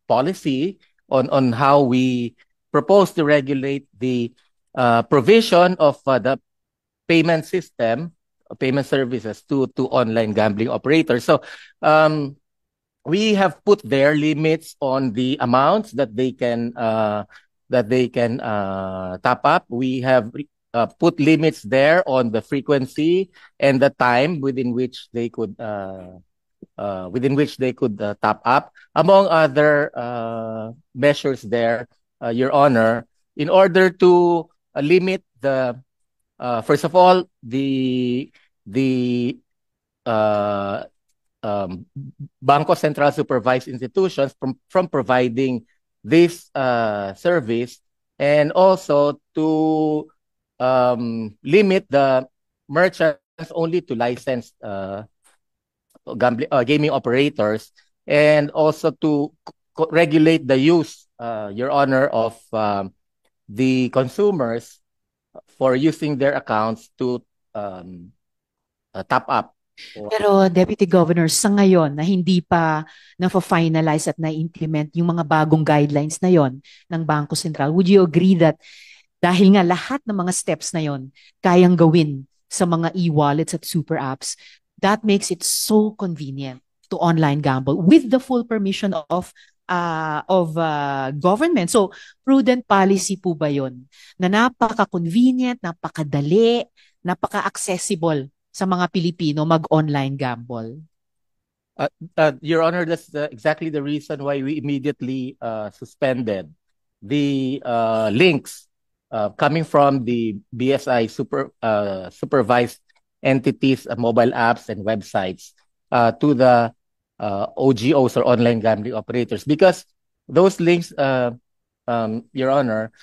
policy on how we propose to regulate the provision of the payment system, payment services to online gambling operators. So we have put their limits on the amounts that they can top up. We have put limits there on the frequency and the time within which they could top up, among other measures there, Your Honor, in order to limit the first of all the Bangko Sentral supervised institutions from providing this service, and also to limit the merchants only to licensed gaming operators, and also to regulate the use, Your Honor, of the consumers for using their accounts to top up. Pero Deputy Governor, sa ngayon na hindi pa na-finalize at na-implement yung mga bagong guidelines na yon ng Bangko Sentral, would you agree that dahil nga lahat ng mga steps na yon kayang gawin sa mga e-wallets at super apps, that makes it so convenient to online gamble with the full permission of government? So, prudent policy po ba yun? Na napaka-convenient, napakadali, napaka-accessible sa mga Pilipino mag-online gamble? Your Honor, that's exactly the reason why we immediately suspended the links coming from the BSI supervised entities, mobile apps and websites to the OGOs or online gambling operators, because those links, Your Honor,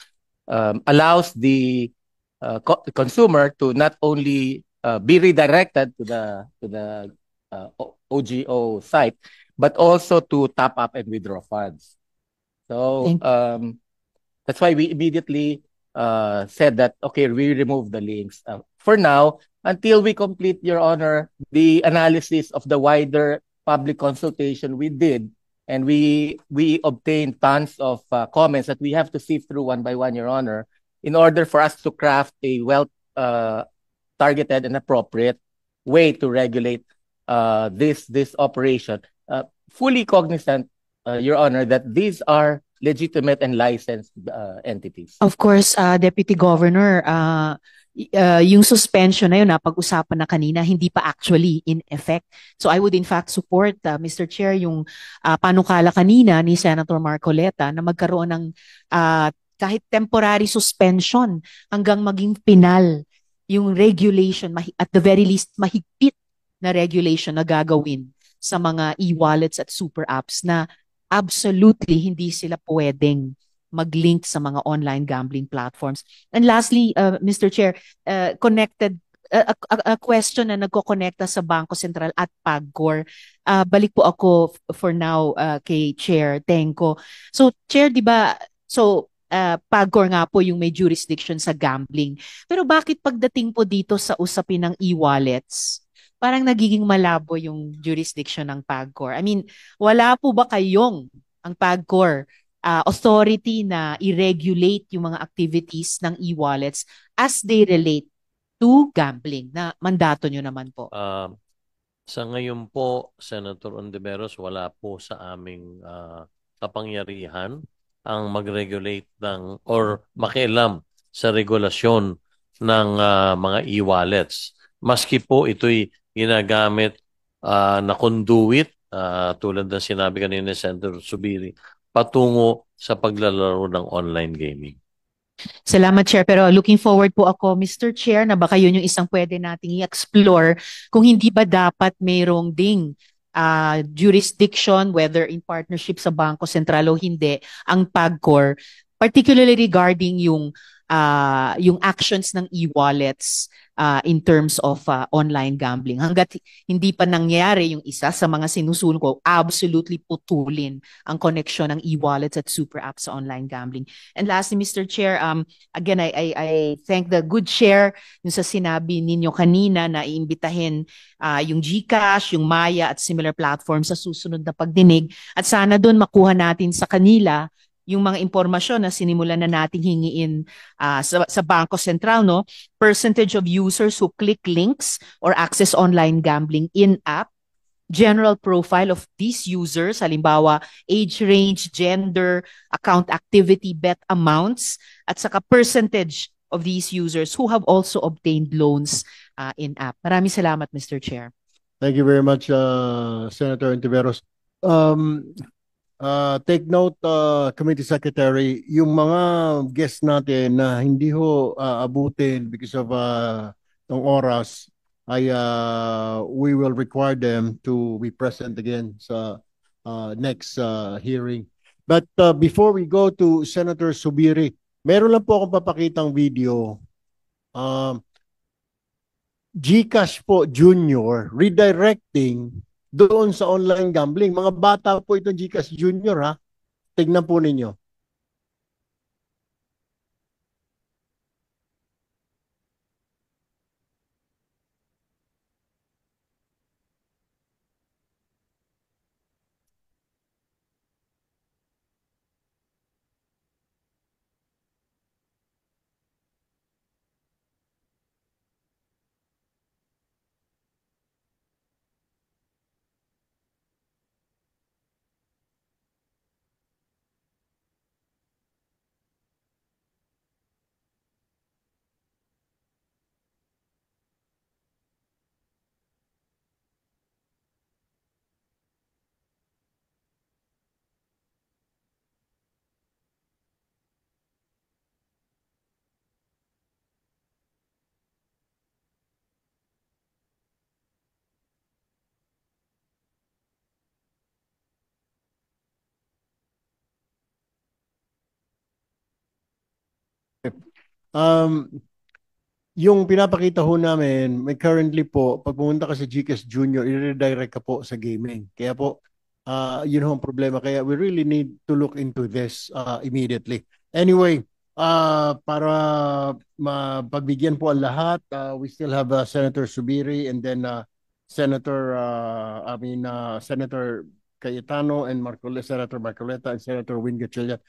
allows the consumer to not only be redirected to the OGO site, but also to top up and withdraw funds. So that's why we immediately said that, okay, we remove the links. For now, until we complete, Your Honor, the analysis of the wider public consultation we did, and we obtained tons of comments that we have to sift through one by one, Your Honor, in order for us to craft a well targeted and appropriate way to regulate this operation. Fully cognizant, Your Honor, that these are legitimate and licensed entities. Of course, Deputy Governor, yung suspension na yun, napag-usapan na kanina, hindi pa actually in effect. So I would in fact support, Mr. Chair, yung panukala kanina ni Senator Marcoleta na magkaroon ng kahit temporary suspension hanggang maging final yung regulation, at the very least mahigpit na regulation na gagawin sa mga e-wallets at super apps na absolutely hindi sila pwedeng mag-link sa mga online gambling platforms. And lastly, Mr. Chair, connected a question na nagko-connecta sa Bangko Sentral at PAGCOR. Balik po ako for now kay Chair Tenko. So Chair, 'di ba? So PAGCOR nga po yung may jurisdiction sa gambling. Pero bakit pagdating po dito sa usapin ng e-wallets, parang nagiging malabo yung jurisdiction ng PAGCOR? I mean, wala po ba kayong ang PAGCOR authority na i-regulate yung mga activities ng e-wallets as they relate to gambling, na mandato nyo naman po? Sa ngayon po, Senator Ontiveros, wala po sa aming kapangyarihan ang mag-regulate ng or makialam sa regulasyon ng mga e-wallets. Maski po ito'y ginagamit na conduit, tulad ng sinabi kanina ni Senator Subiri, patungo sa paglalaro ng online gaming. Salamat, Chair. Pero looking forward po ako, Mr. Chair, na baka yun yung isang pwede nating i-explore kung hindi ba dapat mayroong ding jurisdiction, whether in partnership sa Bangko Sentral o hindi, ang PAGCOR, particularly regarding yung actions ng e-wallets in terms of online gambling. Hanggat hindi pa nangyari yung isa sa mga sinusulong ko, absolutely putulin ang connection ng e-wallets at super apps sa online gambling. And lastly, Mr. Chair, again, I thank the good share yung sa sinabi ninyo kanina na iimbitahin yung GCash, yung Maya at similar platforms sa susunod na pagdinig. At sana doon makuha natin sa kanila yung mga impormasyon na sinimulan na nating hingiin sa Bangko Sentral, no? Percentage of users who click links or access online gambling in-app, general profile of these users, halimbawa age range, gender, account activity, bet amounts, at saka percentage of these users who have also obtained loans in-app. Maraming salamat, Mr. Chair. Thank you very much, Senator Ontiveros. Take note, Committee Secretary, yung mga guests natin na hindi ho abutin because of ng oras, we will require them to be present again sa next hearing. But before we go to Senator Subiri, meron lang po akong papakitang video. GCash po Junior redirecting doon sa online gambling. Mga bata po itong GCash Junior, ha? Tignan po ninyo. yung pinapakita ho namin, may currently po, pag pumunta ka sa GCash Junior, i-redirect ka po sa gaming. Kaya po, yun ho ang problema. Kaya we really need to look into this immediately. Anyway, para mapagbigyan po ang lahat, we still have Senator Subiri and then Senator Cayetano and Senator Marcoleta and Senator Win Gatchalian.